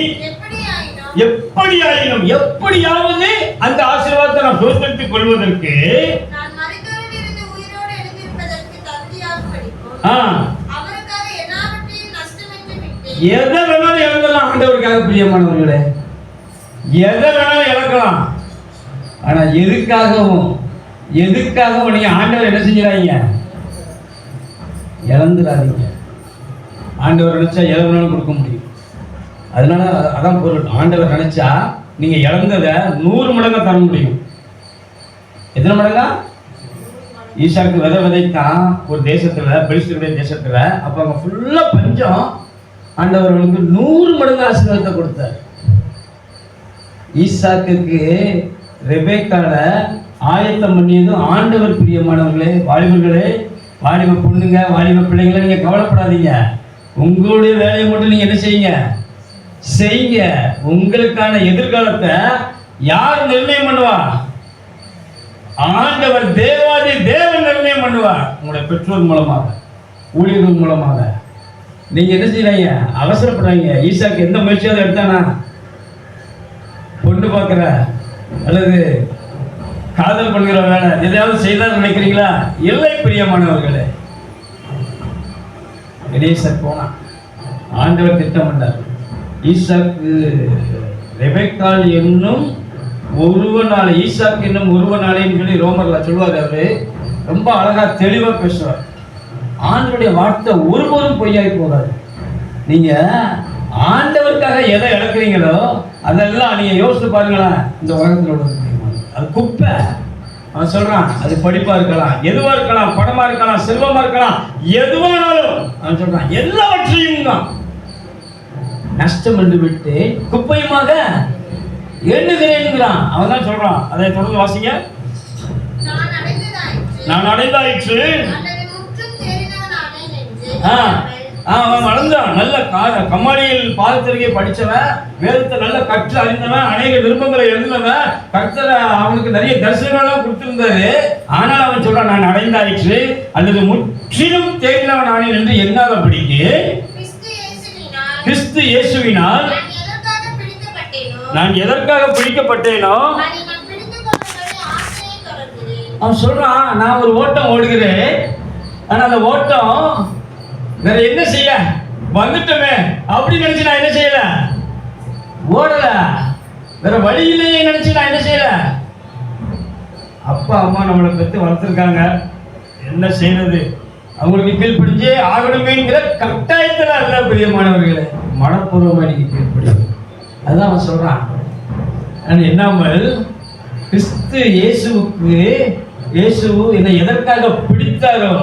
எப்படியாயினும் எப்படியாவது அந்த ஆசீர்வாதத்தை நான் சுதந்திரித்துக் கொள்வதற்கு எதை வேணாலும் இழக்கலாம். ஆண்டவருக்காக பிரியமானவர்களே, எதை வேணாலும் இழக்கலாம். ஆனா எதுக்காகவும் நீங்க ஆண்டவர் என்ன செஞ்சிடாதீங்க, இழந்துடாதீங்க. ஆண்டவர் நினைச்சா எதை வேணாலும் கொடுக்க முடியும். அதனால அதான் பொருள். ஆண்டவர் நினைச்சா நீங்க இழந்ததை 100 மடங்கா தர முடியும். எத்தனை மடங்கா? ஈசாக்கு விதைத்தான் ஒரு தேசத்துல, பெலிஸ்தருடைய தேசத்துல. அப்ப அங்க ஃபுல்லா பஞ்சம். ஆண்டவர் அவனுக்கு 100 மடங்கு ஆசீர்வாதத்தை கொடுத்தார். ஈசாக்குக்கு ரெபேக்கால ஆயத்தம் பண்ணியதும் ஆண்டவர். பிரியமானவர்களே, வாலிபர்களே, வாலிப பொண்ணுங்க, வாலிப பிள்ளைங்களை நீங்க கவலைப்படாதீங்க. உங்களுடைய வேலையை மட்டும் நீங்க என்ன செய்யுங்க. உங்களுக்கான எதிர்காலத்தை யார் நிர்ணயம் பண்ணுவா? ஆண்டவர் தேவாதி தேவன் நிர்ணயம் பண்ணுவார். உங்களுடைய பெற்றோர் மூலமாக, ஊழியர்கள் மூலமாக. நீங்க என்ன செய்யறீங்க? அவசரப்படுறீங்க. ஈசாக்கு எந்த முயற்சியாவது எடுத்தானா? பொண்ணு பார்க்கிற அல்லது காதல் பண்ணுகிற வேலை எதையாவது செய்தால் நினைக்கிறீங்களா? இல்லை பிரியமானவர்களே. எலியேசர் போனான். ஆண்டவர் திட்டம் பண்ணார். ஈசாக்கு ரெபெக்காள் என்னும் ஒருவனாலே, ஈசாக்கு என்னும் ஒருவனாலேன்னு சொல்லி ரோமர்ல சொல்லுவார். அவரு ரொம்ப அழகா தெளிவா பேசுவார். ஆண்டவருடைய வார்த்தை ஒருபோதும் பொய்யாய் போகாது. நீங்க ஆண்டவருக்காக எதை இழக்கிறீங்களோ அதெல்லாம் நீங்க யோசித்து பாருங்களேன். இந்த உலகத்தில் உள்ளது அது குப்பை. அவன் சொல்றான், அது படிப்பா இருக்கலாம், எதுவா இருக்கலாம், பணமா இருக்கலாம், செல்வமா இருக்கலாம், எதுவானாலும் அவன் சொல்றான் எல்லாவற்றையும் தான் நஷ்டம் என்று விட்டு குப்பையுமாக எண்ணுகிறேன். அவன் தான் சொல்றான். அதை தொடர்ந்து வாசிங்க. நான் அடைந்தாயிற்று. அவன் வளர்ந்தான். நல்ல கம்மாடியில் பாதத்திற்கே படிச்சவன், வேதத்தை நல்ல கற்று அறிந்தவன், அநேக விருப்பங்களை எழுதினவன், கர்த்தர் அவனுக்கு நிறைய தரிசனங்கள்லாம் கொடுத்திருந்தாரு. ஆனால் அவன் சொல்றான், நான் அடைந்தாயிற்று அல்லது முற்றிலும் தேறினவன் ஆனேன் என்று எண்ணாதபடிக்கு கிறிஸ்து இயேசுவினால் நான் எதற்காக பிடிக்கப்பட்டேனோ. அவன் சொல்றான், நான் ஒரு ஓட்டம் ஓடுகிறேன். ஆனா அந்த ஓட்டம் வேற என்ன செய்ய வந்துட்டோமே அப்படின்னு நினைச்சு நான் என்ன செய்யல, ஓடல. வேற வழி இல்லையே நினைச்சு நான் என்ன செய்யல. அப்பா அம்மா நம்மளை பெற்று வளர்த்துருக்காங்க, என்ன செய்யறது, அவங்களுக்கு கீழ்ப்படிஞ்சே ஆகணுமேங்கிற கட்டாயத்துல அல்ல பிரியமானவர்களே, மனப்பூர்வமா நீங்க கீழ்ப்படியும். அதுதான் அவன் சொல்றான். என்னாமல் கிறிஸ்து இயேசுவுக்கு, இயேசு என்னை எதற்காக பிடித்தாரோ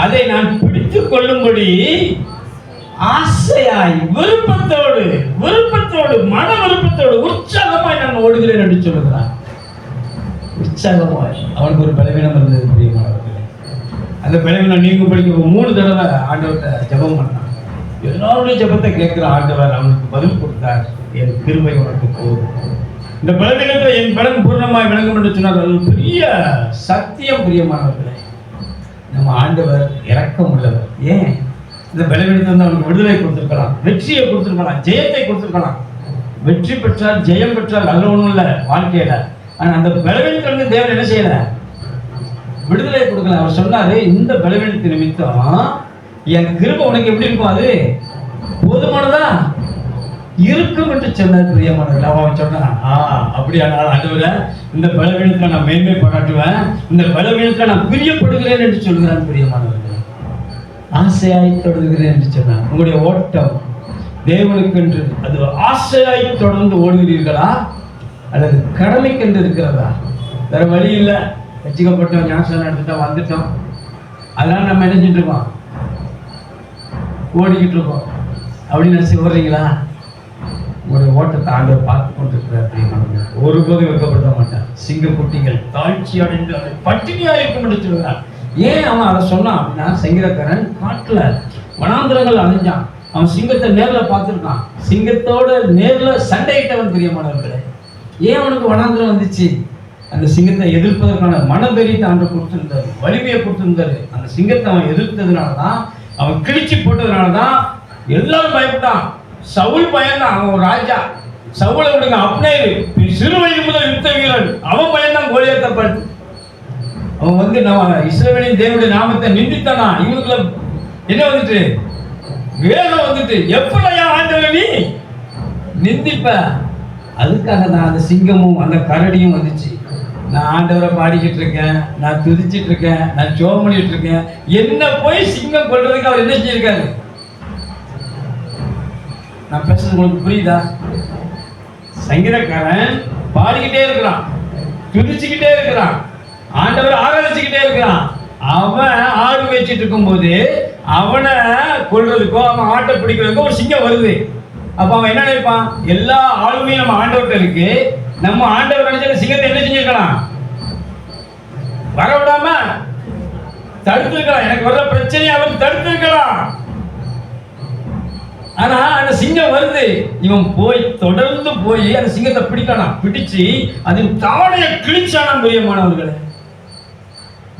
அதை நான் பிடித்துக் கொள்ளும்படி ஆசையாய் விருப்பத்தோடு மன விருப்பத்தோடு உற்சாகமாய் நான் ஓடுகிறேன் என்று சொல்லுகிறான். உற்சாகமாய். அவனுக்கு ஒரு பலவீனம் இருந்தது பிரியமானவர்களே. அந்த பலவீனம் நீங்க படிக்க 3 தடவை ஆண்டவர்கிட்ட ஜெபம் பண்ணான். எல்லாருடைய ஜெபத்தை கேட்கிற ஆண்டவர் அவனுக்கு பதில் கொடுத்தார். என் கிருபை உனக்கு போதும். இந்த பலவீனத்தில் என் பலன் பூர்ணமாய் விளங்கும் என்று சொன்னார். அது பெரிய சத்தியம் பிரியமானவர்களே. நம்ம ஆண்டவர் இரக்கம் உள்ளவர். ஏன் இந்த பலவீனத்தை வந்து அவனுக்கு விடுதலை கொடுத்திருக்கலாம், வெற்றியை கொடுத்திருக்கலாம், ஜெயத்தை கொடுத்திருக்கலாம். வெற்றி பெற்றால் ஜெயம் பெற்றால் நல்ல ஒன்றும் இல்லை வாழ்க்கையில. ஆனா அந்த பலவீனத்திலிருந்து தேவன் என்ன செய்யல, விடுதலை கொடுக்கல. அவர் சொன்னாரு, இந்த பலவீனத்தின் நிமித்தம் என் கிருபை உனக்கு எப்படி இருக்கும், அது போதுமானதா இருக்கும் என்று சொன்னார் பிரியமானவர்கள். அவன் சொன்னான், அப்படியானால் ஆண்டவரே இந்த பலவீனத்தில் நான் மேன்மை பாராட்டுவேன், இந்த பலவீனத்தில் நான் பிரியப்படுகிறேன் என்று சொல்கிறான் பிரியமானவர்கள். ஆசையாய் தொடர்கிறேன் என்று சொன்னான். உங்களுடைய ஓட்டம் தேவனுக்கு என்று அது ஆசையாய் தொடர்ந்து ஓடுகிறீர்களா அல்லது கடமைக்கென்று இருக்கிறதா? வேற வழி இல்லை. வச்சுக்கப்பட்டோம், ஞாபகம் எடுத்துட்டோம், வந்துட்டோம். அதனால நம்ம என்ன செஞ்சுட்டு இருக்கோம், ஓடிக்கிட்டு இருக்கோம் அப்படின்னு நினைச்சு ஓடுறீங்களா? உங்களுடைய ஓட்டத்தை ஆண்டவர் பார்த்து கொண்டிருக்கிறார் பிரியமானவர்களே. ஒருபோதும் வைக்கப்பட மாட்டார். சிங்கக்குட்டிகள் தாழ்ச்சி அடைந்து அதை பட்டினியாக இருக்கும் என்று சொல்கிறார். ஏன் அவன் அதை சொன்னான் அப்படின்னா, சங்கீதக்காரன் காட்டுல வனாந்திரங்கள் அழிஞ்சான். அவன் சிங்கத்தை நேர்ல பார்த்துருக்கான். சிங்கத்தோட நேர்ல சண்டையிட்டவன் பிரியமானவர்களே. ஏன் அவனுக்கு வனாந்திரம் வந்துச்சு? அந்த சிங்கத்தை எதிர்ப்பதற்கான மனபெரியத்தை ஆண்டு கொடுத்திருந்தாரு, வலிமையை கொடுத்திருந்தாரு. அந்த சிங்கத்தை அவன் எதிர்த்ததுனாலதான், அவன் கிழிச்சு போட்டதுனாலதான் எல்லாரும் பயப்பட்டான். சவுல் பயந்தான். அவன் ஒரு ராஜா. சவுலை விடுங்க, அப்னேரு சிறு வயது முதல் யுத்த வீரன், அவன் பயந்தான் கோலியாத்தை பார்த்து. அவன் வந்து நம்ம இஸ்ரவேலின் தேவனுடைய நாமத்தை நிந்தித்தானா. இவனுக்குள்ள என்ன வந்துட்டு, வேதம் வந்துட்டு, எப்படியா ஆண்டவர் நீ நிந்திப்ப. அதுக்காக தான் அந்த சிங்கமும் அந்த கரடியும் வந்துச்சு. நான் ஆண்டவரை பாடிக்கிட்டு இருக்கேன், நான் துதிச்சிட்டு இருக்கேன், நான் ஜெபம் பண்ணிட்டு இருக்கேன், என்ன போய் சிங்கம் கொள்றதுக்கு அவர் என்ன செஞ்சிருக்காரு? நான் பேசுறது உங்களுக்கு புரியுதா? சங்கீதக்காரன் பாடிக்கிட்டே இருக்கிறான், துதிச்சுக்கிட்டே இருக்கிறான், ஆண்டவர் ஆராதிச்சுக்கிட்டே இருக்கிறான். அவன் ஆடு வச்சிட்டு இருக்கும் போது அவனை கொள்றதுக்கோ அவன் ஆட்டை பிடிக்கிறதுக்கோ ஒரு சிங்கம் வருது. அப்ப அவன் என்ன நினைப்பான், எல்லா ஆளுமையும் நம்ம ஆண்டவர்கிட்ட இருக்கு, நம்ம ஆண்டவர் நினைச்ச சிங்கத்தை என்ன செஞ்சிருக்கலாம், வரவிடாம தடுத்திருக்கலாம். எனக்கு வர்ற பிரச்சனையை அவன் தடுத்திருக்கலாம். ஆனா அந்த சிங்கம் வருது, இவன் போய் தொடர்ந்து போய் அந்த சிங்கத்தை பிடிக்கலாம். பிடிச்சு அதன் தாடையை கிழிச்சானா பிரியமானவர்களே.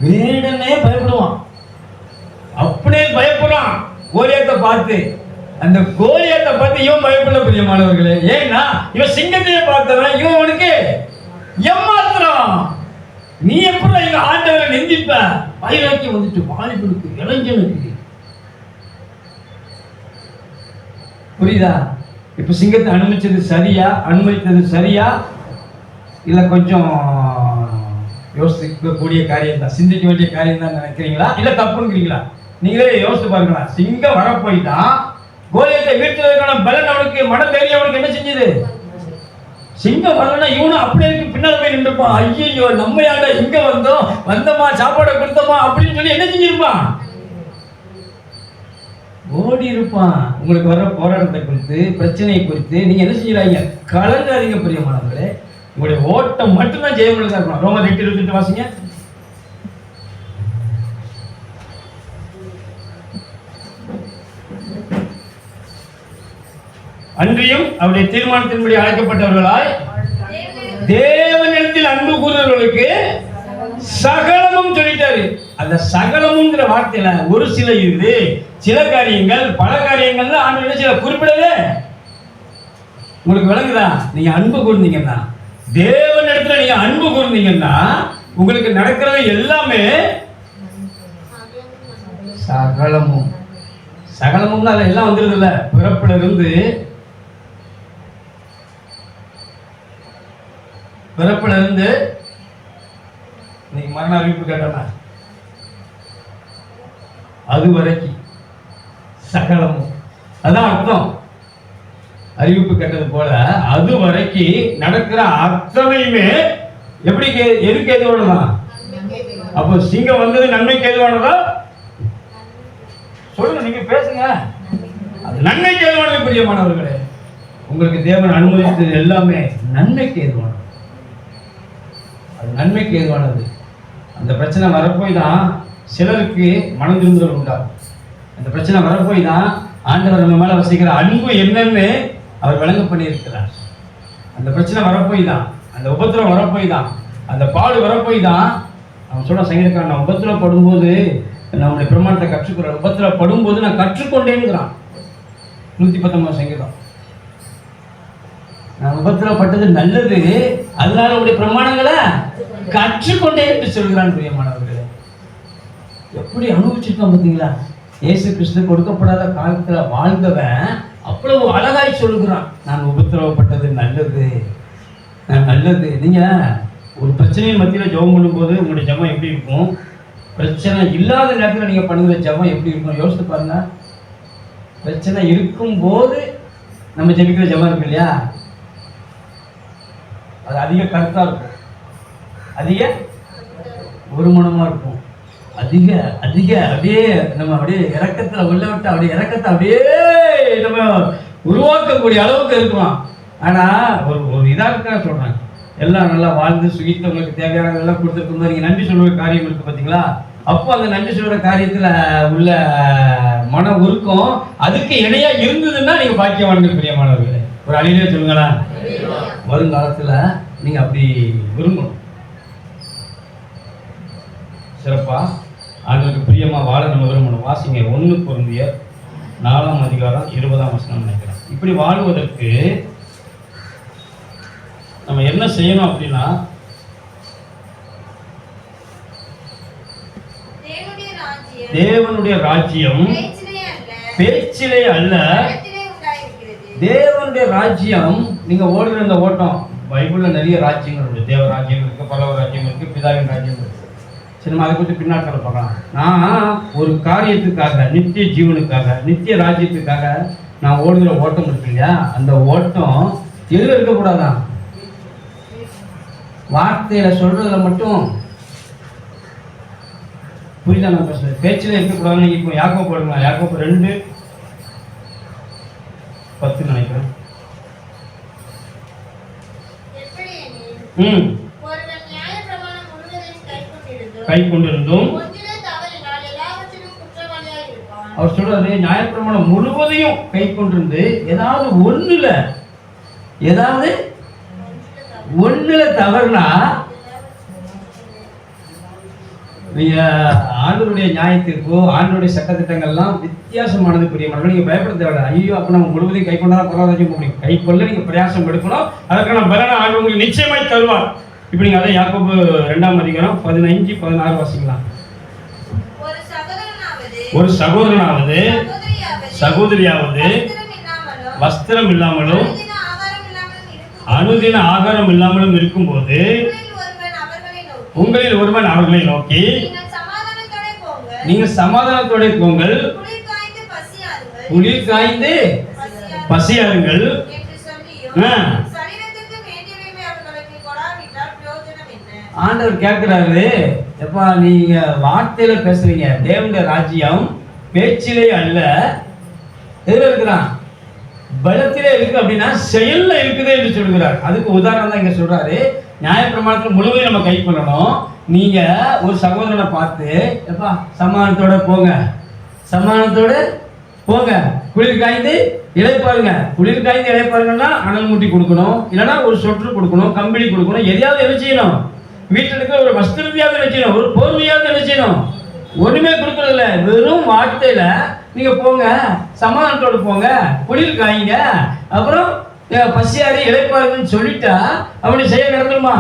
வேடனே பயப்படுவான், அப்படியே பயப்படுறான் கோலியாத்தை பார்த்து. அந்த கோலியாத்தை பார்த்து இவன் பயப்படல பிரியமானவர்களே. ஏன்னா இவன் சிங்கத்தையே பார்த்தவன், இவன் அவனுக்கு ஏமாத்திரம். நீ எப்படி எங்க ஆண்டவரை நிந்திப்ப? வைராக்கியம் வந்துட்டு வாலிபனுக்கு, இளைஞனுக்கு. புரியுதா? இப்ப சிங்கத்தை அனுமதித்தது சரியா இல்ல கொஞ்சம் யோசிக்கக்கூடிய காரியம் தான், சிந்திக்க வேண்டிய காரியம் தான் நினைக்கிறீங்களா, இல்ல தப்புங்கிறீங்களா? நீங்களே யோசித்து பாருங்களா. சிங்கம் வர போய்தான் கோலியத்தை வீழ்த்துவதற்கான பலன் அவனுக்கு, மன தைரியம் அவனுக்கு என்ன செஞ்சது? சிங்கம் வரலன்னா இவனும் அப்படியே பின்னால் போய் நின்றுப்பான். ஐயோ நம்ம யாரா இங்க வந்தோமா சாப்பாடை கொடுத்தோமா அப்படின்னு சொல்லி என்ன செஞ்சிருப்பான்? ஓடி இருப்பான். உங்களுக்கு வர்ற போராட்டத்தை குறித்து, பிரச்சனையை குறித்து நீங்க என்ன செஞ்சுறாங்க? கலங்காதீங்க பிரியமானவர்களே. உங்களுடைய ஓட்டம் மட்டும்தான் ஜெயமுள்ளதா இருக்கணும். ரோமர் 8:28 வாசிங்க. அன்றியும் அவருடைய தீர்மானத்தின்படி அழைக்கப்பட்டவர்களாய் தேவனிடத்தில் அன்பு கூறுவர்களுக்கு சகலமும் சொல்லிட்டாரு. அந்த சகலமுங்கிற வார்த்தையில ஒரு சில இது, சில காரியங்கள், பல காரியங்கள்ல ஆண்டு சில குறிப்பிடவே. உங்களுக்கு விளங்குதா? நீங்க அன்பு கூர்ந்தீங்கன்னா, தேவனிடத்துல நீங்க அன்பு கூர்ந்தீங்கன்னா உங்களுக்கு நடக்கிறது எல்லாமே சகலமும். சகலமும் அதுல எல்லாம் வந்துருது இல்ல. பிறப்புல இருந்து நீங்க மரண அறிவிப்பு கேட்டா அது வரைக்கும் சகலமும், அதான் அர்த்தம். அறிவிப்பு கேட்டது போல அது வரைக்கும் நடக்கிற அத்தனையுமே எப்படி எதுக்கு எதுவானதான்? அப்போ சிங்கம் வந்தது நன்மைக்கு எதுவானதா? சொல்லுங்க, நீங்க பேசுங்க. அது நன்மைக்கு எதுவானது பிரியமானவர்களே. உங்களுக்கு தேவன் அனுமதித்தது எல்லாமே நன்மைக்கு எதுவானது. அது நன்மைக்கு எதுவானது. அந்த பிரச்சனை வரப்போய் தான் சிலருக்கு மனம் திரும்புதல் உண்டாகும். அந்த பிரச்சனை வரப்போய் தான் ஆண்டவர் நம்ம மேல வசிக்கிற அன்பு என்னன்னு அவர் விளங்க பண்ணியிருக்கிறார். அந்த பிரச்சனை வரப்போய் தான், அந்த உபத்திரம் வரப்போய் தான், அந்த பாடு வரப்போய் தான் அவன் சொல்ல சங்கீதக்காரன், நான் உபத்திரப்படும்போது நம்முடைய பிரமாணத்தை கற்றுக்கிறேன், உபத்திரப்படும்போது நான் கற்றுக்கொண்டேங்கிறான். 119 சங்கீதம். நான் உபத்திரப்பட்டது நல்லது, அதனால உடைய பிரமாணங்களை கற்றுக்கொண்டே என்று சொல்கிறான். பிரியமானவர்களே, எப்படி அனுபவிச்சிருக்கோம் பார்த்தீங்களா? இயேசு கிறிஸ்து கொடுக்கப்படாத காலத்துல வாழ்ந்தவன் அவ்வளவு அழகாய் சொல்லுகிறான், நான் உபத்திரவப்பட்டது நல்லது, நான் நல்லது. நீங்க ஒரு பிரச்சனையின் மத்தியில ஜெபம் பண்ணும்போது உங்களுடைய ஜெபம் எப்படி இருக்கும்? பிரச்சனை இல்லாத நேரத்தில் நீங்க பண்ணுகிற ஜெபம் எப்படி இருக்கும்? யோசித்து பாருங்க. பிரச்சனை இருக்கும் போது நம்ம ஜெபிக்கிற ஜெபம் இருக்கு இல்லையா, அது அதிக கருத்தா இருக்கும், அதிக ஒரு மனமா இருக்கும், அதிக அதிக அப்படியே நம்ம அப்படியே இறக்கத்துல உள்ள விட்டு அப்படியே இறக்கத்தை அப்படியே நம்ம உருவாக்கக்கூடிய அளவுக்கு இருக்கலாம். ஆனா ஒரு இதாக சொல்றாங்க, எல்லாம் நல்லா வாழ்ந்து சுகித்தவங்களுக்கு தேவையானதெல்லாம் கொடுத்துருக்கும் போது நீங்க நன்றி சொல்ற காரியம் இருக்கு பார்த்தீங்களா? அப்போ அந்த நன்றி சொல்ற காரியத்துல உள்ள மன உருக்கம் அதுக்கு இணையா இருந்ததுன்னா நீங்க பாக்கியவான்கள் பிரியமானவர்களே. ஒரு அழிலே சொல்லுங்களா, வருங்காலத்துல நீங்க அப்படி விரும்பணும். சிறப்பா ஆண்டவருக்கு பிரியமா வாழ நம்ம விரும்பணும். வாசிங்க 1 கொரிந்தியர் 4:20 நினைக்கிறேன். இப்படி வாழ்வதற்கு நம்ம என்ன செய்யணும் அப்படின்னா, தேவனுடைய ராஜ்யம் பேச்சிலே அல்ல, தேவனுடைய ராஜ்யம். நீங்க ஓடுற இந்த ஓட்டம், பைபிள்ல நிறைய ராஜ்யங்கள் இருக்கு. தேவ ராஜ்யம் இருக்கு, பரலோக ராஜ்யம் இருக்கு, பிதாவின் ராஜ்யம் இருக்கு. சரி, நம்ம அதை குறித்து பின்னாட்கள் பார்க்கலாம். நான் ஒரு காரியத்துக்காக, நித்திய ஜீவனுக்காக, நித்திய ராஜ்யத்துக்காக நான் ஓடுகிற ஓட்டம் இருக்கு இல்லையா, அந்த ஓட்டம் எதுல இருக்கக்கூடாதான்? வார்த்தையில சொல்றதுல மட்டும். புரியுதா நான் பேசுறேன்? பேச்சில இருக்கக்கூடாதுன்னு இப்போ யாக்கோபு போடுங்களா, யாக்கோபு 2:10 நினைக்கிறேன். கை கொண்டிருந்தும் அவர் சொல்றாரு, நியாயப்பிரமாணம் முழுவதையும் கை கொண்டிருந்து ஏதாவது ஒண்ணுல தவறுனா நீங்க ஆண்டவருடைய நியாயத்திற்கோ ஆண்டவருடைய சட்டத்திட்டங்கள்லாம் வித்தியாசமானது பிரியமானவர்கள். நீங்க பயப்பட தேவை. ஐயோ அப்ப நம்ம முழுவதையும் கை கொண்டாதான் பரவாயில்ல முடியும். கை கொள்ள நீங்க பிரயாசம் எடுக்கணும். அதற்கான பலனை ஆண்டவர் உங்களுக்கு நிச்சயமாய் தருவார். இப்போ நீங்க அதை யாக்கோபு 2ஆம் அதிகாரம் 15-16 வாசிக்கலாம். ஒரு சகோதரனாவது சகோதரியாவது வஸ்திரம் இல்லாமலும் அனுதின ஆகாரம் இல்லாமலும் இருக்கும்போது உங்களில் ஒருவன் அவர்களை நோக்கி நீங்க சமாதானத்தோட போங்கள், குளிர் காய்ந்து பசியாருங்கள். ஆண்டவர் கேட்கிறாரு, எப்பா நீங்க வார்த்தையில பேசுறீங்க, தேவனுடைய ராஜ்யம் பேச்சிலே அல்ல, எதுல இருக்கிறான்? பலத்திலே இருக்கு. அப்படின்னா செயல்ல இருக்குது என்று சொல்கிறார். அதுக்கு உதாரணம் தான் இங்க சொல்றாரு. நியாயப்பிரமாணத்தில் முழுவதும் நம்ம கை கொள்ளணும். நீங்க ஒரு சகோதரனை பார்த்து, எப்பா சமாதானத்தோட போங்க, சமாதானத்தோட போங்க, குளிர் காய்ந்து இழைப்பாருங்க. குளிர் காய்ந்து இழைப்பாருங்கன்னா அனல் மூட்டி கொடுக்கணும், இல்லைன்னா ஒரு சொற்று கொடுக்கணும், கம்பளி கொடுக்கணும், எதையாவது என்ன செய்யணும்? வீட்டில் இருக்கிற ஒரு வஸ்திரத்தையாவது என்ன செய்யணும், ஒரு போர்வையாவது என்ன செய்யணும்? ஒண்ணுமே கொடுக்கறதில்ல. வெறும் வார்த்தையில நீங்க போங்க, சமாதானத்தோடு போங்க, குளிர் காய்ங்க, அப்புறம் பசியாரி இழைப்பாருன்னு சொல்லிட்டா அவனுடைய செயல் நடந்துருமா?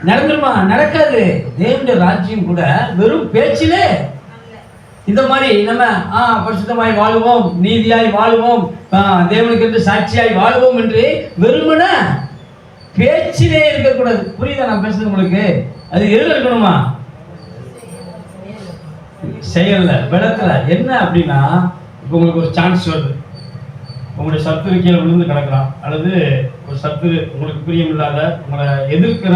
நடந்துருமா? நடக்காது. தேவனுடைய ராஜ்யம் கூட வெறும் பேச்சிலே. இந்த மாதிரி நம்ம பரிசுத்தமாய் வாழுவோம், நீதியாய் வாழுவோம், தேவனுக்கு என்று சாட்சியாய் வாழுவோம் என்று வெறுமன பேச்சிலே இருக்கக்கூடாது. புரியுதா நான் பேசுறது உங்களுக்கு? அது எதுல இருக்கணுமா? செயல்ல, பலத்துல. என்ன அப்படின்னா, இப்போ உங்களுக்கு ஒரு சான்ஸ் வருது, உங்களுடைய சத்துரு கீழே விழுந்து கிடக்கலாம், அல்லது ஒரு சத்துரு உங்களுக்கு பிரியம் இல்லாத, உங்களை எதிர்க்கிற,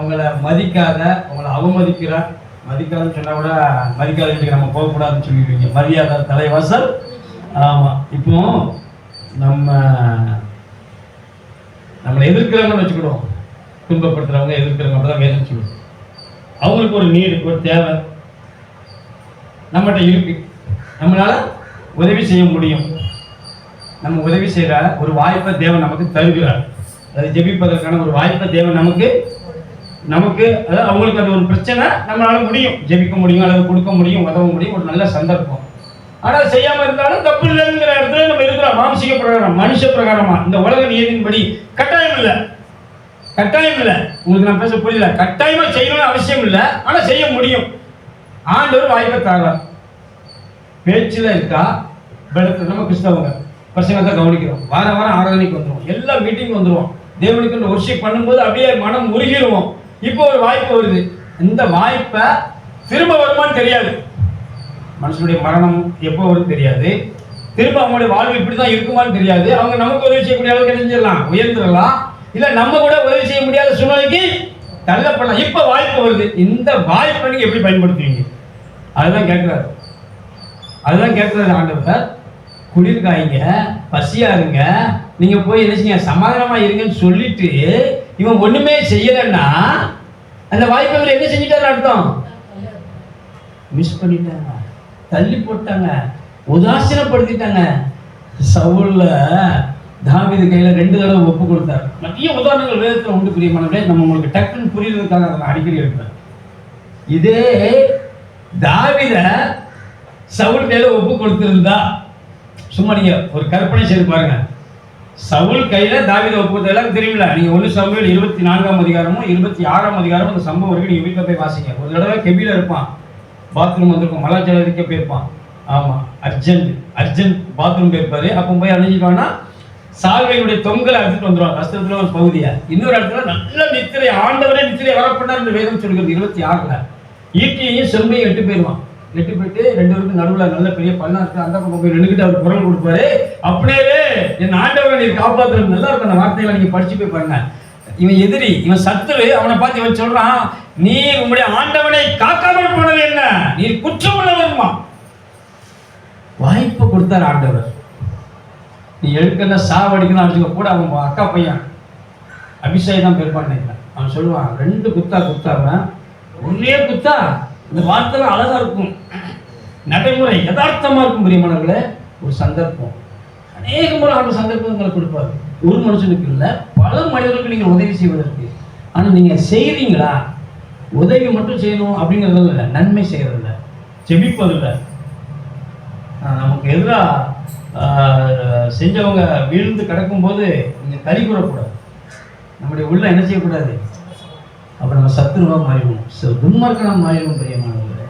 உங்களை மதிக்காத, உங்களை அவமதிக்கிற, மதிக்காதுன்னு சொன்னா கூட மதிக்காத வீட்டுக்கு நம்ம போகக்கூடாதுன்னு சொல்லிடுவீங்க, மரியாதை தலைவாசல். ஆமா, இப்போ நம்மளை எதிர்க்கிறவங்கன்னு வச்சுக்கிடுவோம், துன்பப்படுத்துறவங்க எதிர்க்கிறவங்க அப்படிதான் வேதம் சொல்லுவோம். அவங்களுக்கு ஒரு நீடு, ஒரு தேவை நம்மகிட்ட இருக்கு, நம்மளால உதவி செய்ய முடியும். நம்ம உதவி செய்யற ஒரு வாய்ப்பை தேவன் நமக்கு தருகிறார். அதை ஜெபிப்பதற்கான ஒரு வாய்ப்பை தேவன் நமக்கு அதாவது அவங்களுக்கு அது ஒரு பிரச்சனை, நம்மளால முடியும், ஜெபிக்க முடியும், அல்லது கொடுக்க முடியும், உதவ முடியும், ஒரு நல்ல சந்தர்ப்பம். ஆனால் செய்யாம இருந்தாலும் தப்பு இல்லைங்கிற இடத்துல நம்ம இருக்கிறோம். மாம்சிக பிரகாரம், மனுஷ பிரகாரமா, இந்த உலக நியதியின்படி கட்டாயம் இல்லை, கட்டாயம் இல்லை. உங்களுக்கு நான் பேச புரியல. கட்டாயமா செய்யணும்னு அவசியம் இல்லை, ஆனா செய்ய முடியும். ஆண்டவர் வாய்ப்பை தரார். பேச்சுல இருக்கா, பலத்தில். நம்ம கிறிஸ்தவங்க பசங்க கவனிக்கிறோம், வாரம் ஆராதனைக்கு வந்துடுவோம், எல்லா மீட்டிங் வந்துடுவோம், தேவனுக்கு ஒர்ஷிப் பண்ணும்போது அப்படியே மனம் உருகிடுவோம். இப்போ ஒரு வாய்ப்பு வருது, இந்த வாய்ப்பை திரும்ப வருமானு தெரியாது. மனுஷனுடைய மரணம் எப்போ வரும் தெரியாது, திரும்ப அவங்களுடைய வாழ்வு இப்படிதான் இருக்குமான்னு தெரியாது. அவங்க நமக்கு உதவி செய்யக்கூடிய அளவுக்கு செஞ்சிடலாம், உயர்ந்துடலாம், இல்ல நம்ம கூட உதவி செய்ய முடியாத சூழ்நிலைக்கு தள்ளப்படலாம். இப்ப வாய்ப்பு வருது, இந்த வாய்ப்பை நீங்க எப்படி பயன்படுத்துவீங்க? அதுதான் கேட்கிறாரு ஆண்டவர். குளிர் காய்ங்க, பசியா இருங்க, நீங்க போய் என்ன செய்ய, சமாதானமா இருங்கன்னு சொல்லிட்டு இவன் ஒண்ணுமே செய்யலன்னா அந்த வாய்ப்பை என்ன செஞ்சிட்டாரு அர்த்தம்? மிஸ் பண்ணிட்டாங்க, தள்ளி போட்டாங்க, உதாசீனப்படுத்திட்டாங்க. சவுல்ல தாவீது கையில 2 தடவை ஒப்பு கொடுத்தார். நிறைய உதாரணங்கள் வேதத்துல உண்டு பிரியமானவர்களே, நம்ம உங்களுக்கு டக்குன்னு புரியுறதுக்காக நான் அடிக்கடி எடுப்பேன். இதே தாவீத சவுல் கையில ஒப்பு கொடுத்திருந்தா, சும்மா நீங்க ஒரு கற்பனை செய்து பாருங்க. சவுல் கையில தாவீத ஒப்பு கொடுத்த எல்லாரும் தெரியுமில்ல. நீங்க 1 சாமுவேல் 24ஆம் அதிகாரமும் 26ஆம் அதிகாரமும் அந்த சம்பவம் வரைக்கும் நீங்க வீட்டில் போய் வாசிங்க. ஒரு தடவை கெபில இருப்பான், பாத்ரூம் வந்திருக்கும், மலாச்சலரிக்க போயிருப்பான். ஆமா, அர்ஜென்ட் பாத்ரூம் போயிருப்பாரு. அப்போ போய் அணிஞ்சிட்டான்னா சால்வையுடைய தொங்கலை அறுத்துட்டு வந்துடுவான், வஸ்திரத்துல ஒரு பகுதியை. இன்னொரு இடத்துல நல்ல நித்திரை, ஆண்டவரே நித்திரை வரப்பட்டார் என்று வேதம் சொல்கிறது 26ல். ஈட்டியையும் செம்பையும் எட்டு போயிட்டு 2 பேருக்கு நடுவுல நல்ல பெரிய பள்ளம் இருக்கு, அந்த பக்கம் போய் நின்றுக்கிட்டு அவர் குரல் கொடுப்பாரு, அப்படியே என் ஆண்டவரை நீர் காப்பாற்றுறது. நல்லா இருக்கும் அந்த வார்த்தைகளை நீங்க படிச்சு போய் பாருங்க. இவன் எதிரி, இவன் சத்துரு, அவனை பார்த்து இவன் சொல்றான், நீ உங்களுடைய ஆண்டவனை காக்காமல் போனது என்ன, நீ குற்றம் உள்ளவருமா. வாய்ப்பு கொடுத்தார் ஆண்டவர். நீ எழுக்கல சாவடிக்கணும் அடிச்சுக்க கூட. அவன் அக்கா பையன் அபிஷேகம் தான் பெருப்பான்னு நினைக்கிறேன். அவன் சொல்லுவான், 2 குத்தாவன் ஒரே குத்தா. இந்த வார்த்தை அழகா இருக்கும், நடைமுறை யதார்த்தமா இருக்கும் பிரியமானவர்களே. ஒரு சந்தர்ப்பம், அநேக முறை ஆண்டு சந்தர்ப்பங்களை கொடுப்பாரு. ஒரு மனுஷனுக்கு இல்லை, பல மனிதர்களுக்கு நீங்கள் உதவி செய்வதற்கு. ஆனால் நீங்கள் செய்கிறீங்களா? உதவி மட்டும் செய்யணும் அப்படிங்கிறது இல்லை, நன்மை செய்யறதில்ல, ஜெபிப்பதில்லை. நமக்கு எதிராக செஞ்சவங்க வீழ்ந்து கிடக்கும் போது நீங்கள் கறி கூறக்கூடாது. நம்முடைய உள்ள என்ன செய்யக்கூடாது? அப்போ நம்ம சத்துருவாக மாறிடுவோம், துன்மார்க்கனாக மாறிடுவோம் பிரியமானவர்களே.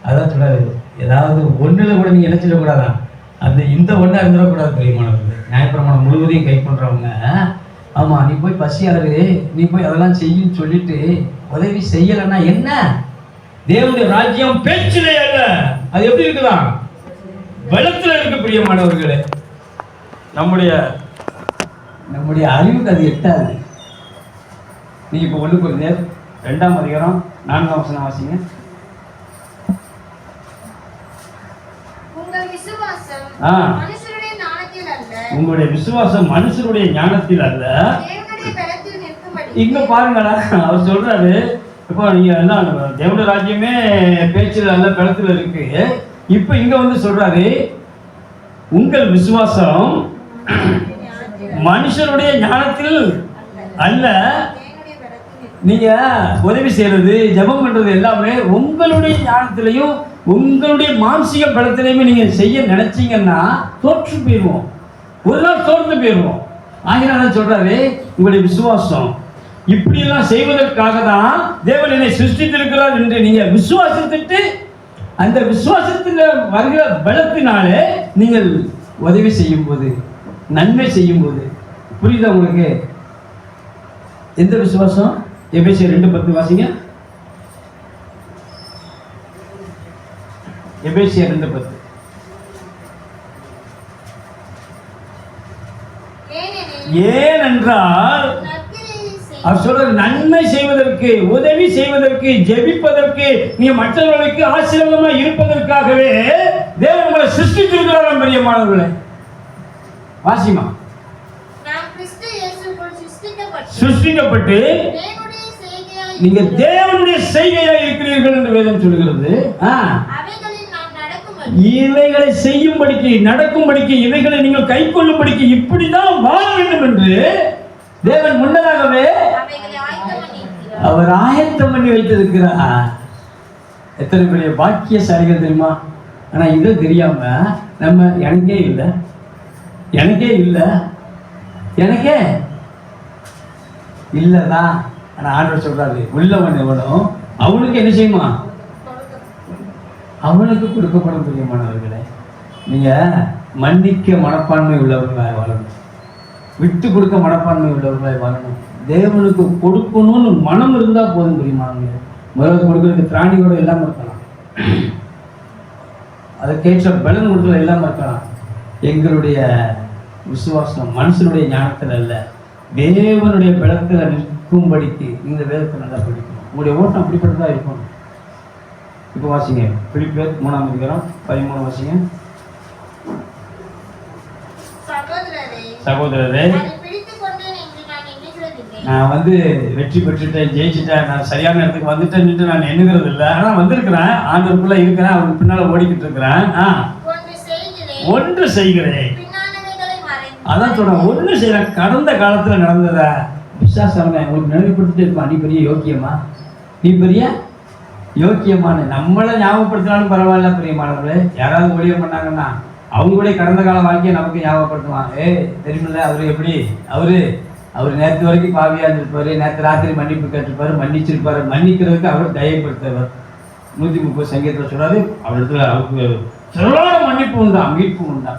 அதான் சொல்றாரு, ஏதாவது ஒன்றில் கூட நீங்கள் என்ன செய்யக்கூடாதான், அந்த இந்த ஒன்றா இருந்துடக்கூடாது பிரியமானவர்களே. நியாயப்பிரமாணம் முழுவதையும் கை பண்ணுறவங்க, ஆமாம் நீ போய் பசியாரு, நீ போய் அதெல்லாம் செய்யுன்னு சொல்லிட்டு உதவி செய்யலைன்னா என்ன? தேவனுடைய ராஜ்யம் பேச்சிலே அல்ல, அது எப்படி இருக்குதான்? பலத்தில் இருக்கு பிரியமானவர்களே. நம்முடைய அறிவுக்கு அது எட்டாது. நீங்க இப்போ 1 கொரிந்தியர் 2ஆம் அதிகாரம் 4ஆம் வசனம் வாசிங்க. உங்களுடைய விசுவாசம் மனுஷருடைய ஞானத்தில் அல்ல. இங்க பாருங்களா, அவர் சொல்றாரு, இப்போ நீங்க எல்லாம் தேவனுடைய ராஜ்யமே பேச்சில் அல்ல பலத்தில் இருக்கு. இப்ப இங்க வந்து சொல்றாரு, உங்கள் விசுவாசம் மனுஷருடைய ஞானத்தில் அல்ல. நீங்க உதவி செய்யறது, ஜெபம் பண்றது எல்லாமே உங்களுடைய ஞானத்திலையும் உங்களுடைய மானசீக பலத்திலையுமே நீங்க செய்ய நினைச்சீங்கன்னா தோற்று போயிடுவோம், ஒரு நாள் தோற்று போயிடுவோம். ஆகினால சொல்றாரு, உங்களுடைய விசுவாசம் இப்படி எல்லாம் செய்வதற்காக தான் தேவன் என்னை சிருஷ்டித்திருக்கிறார் என்று நீங்க விசுவாசத்திட்டு, அந்த விசுவாசத்தில் வருகிற பலத்தினாலே நீங்கள் உதவி செய்யும் போது, நன்மை செய்யும் போது, புரியுதா உங்களுக்கு? எந்த விசுவாசம்? எபேசியர் 2:10 வாசிங்க. எபேசியர் 2:10. ஏனென்றால் அவர் சொல்ற நன்மை செய்வதற்கு, உதவி செய்வதற்கு, ஜெபிப்பதற்கு, நீ மற்றவர்களுக்கு ஆசீர்வாதமா இருப்பதற்காகவே தேவன் உங்களை சிருஷ்டித்திருக்கிறார் பிரியமானவர்களே. வாசிமா. சிருஷ்டிக்கப்பட்டு நீங்க தேவனுடைய செய்கையாக இருக்கிறீர்கள் என்று வேதம் சொல்கிறது. இவைகளை செய்யும்படிக்கு, நடக்கும்படிக்கு, இவைகளை நீங்கள் கை கொள்ளும்படிக்கு இப்படிதான் வாழ வேண்டும் என்று தேவன் முன்னதாகவே அவர் ஆயத்தம் பண்ணி வைத்திருக்கிறார். எத்தனை பெரிய பாக்கியசாலிகள் தெரியுமா? ஆனா இது தெரியாம நம்ம எனக்கே இல்லை, இல்லதான். ஆனா ஆண்டவர் சொல்றாரு, உள்ளவன் எவனோ அவனுக்கு என்ன செய்யுமா? அவனுக்கு கொடுக்கப்படும் பிரியமானவர்களே. நீங்க மன்னிக்க மனப்பான்மை உள்ளவர்களாய் வாழணும், விட்டு கொடுக்க மனப்பான்மை உள்ளவர்களாய் வாழணும். தேவனுக்கு கொடுக்கணும்னு மனம் இருந்தா போதும் பிரியமானவர்களே. முதல்ல கொடுக்கறதுக்கு திராணியோட எல்லாம் இருக்கலாம், அதற்கேற்ற பலன் கொடுக்கல எல்லாம் இருக்கலாம். எங்களுடைய விசுவாசம் மனுஷனுடைய ஞானத்தில் அல்ல, தேவனுடைய பலத்தில் நிற்கும்படிக்கு இந்த வேதத்தை நல்லா படிக்கணும். உங்களுடைய ஓட்டம் அப்படிப்பட்டதாக இருக்கும். இப்போ வாசிங்க, பிலிப்பியர் 3ஆம் அதிகாரம் 13 வாசிங்க. சகோதரரே, நான் வந்து வெற்றி பெற்றுட்டேன், ஜெயிச்சுட்டேன், நான் சரியான இடத்துக்கு வந்துட்டேன்னு நான் எண்ணுகிறது இல்லை. ஆனால் வந்திருக்கிறேன், ஆண்டவருக்குள்ள இருக்கிறேன், அவருக்கு பின்னால் ஓடிக்கிட்டு இருக்கிறேன். ஒன்று செய்கிறேன், அதான் சொல்றேன், ஒன்று செய்யறேன். கடந்த காலத்தில் நடந்தத விசுவாசம் உங்களுக்கு நினைவுபடுத்திட்டு இருப்பான். நீ பெரிய யோக்கியமா, நீ பெரிய யோக்கியமான, நம்மளை ஞாபகப்படுத்தினாலும் பரவாயில்ல பிரியமானவர்களே. யாராவது ஊழியம் பண்ணாங்கன்னா அவங்களுடைய கடந்த கால வாழ்க்கையை நமக்கு ஞாபகப்படுத்துவான். தெரியுமில்ல, அவரு எப்படி, அவர் நேற்று வரைக்கும் பாவியா இருந்திருப்பாரு, நேற்று ராத்திரி மன்னிப்பு கேட்டிருப்பாரு, மன்னிச்சிருப்பாரு. மன்னிக்கிறதுக்கு அவர் தயப்படுத்துவார். 130 சங்கீதத்தில் சொல்றாரு, அவரிடத்துல அவருக்கு சொல்லோட மன்னிப்பு உண்டா, மீட்பு உண்டா.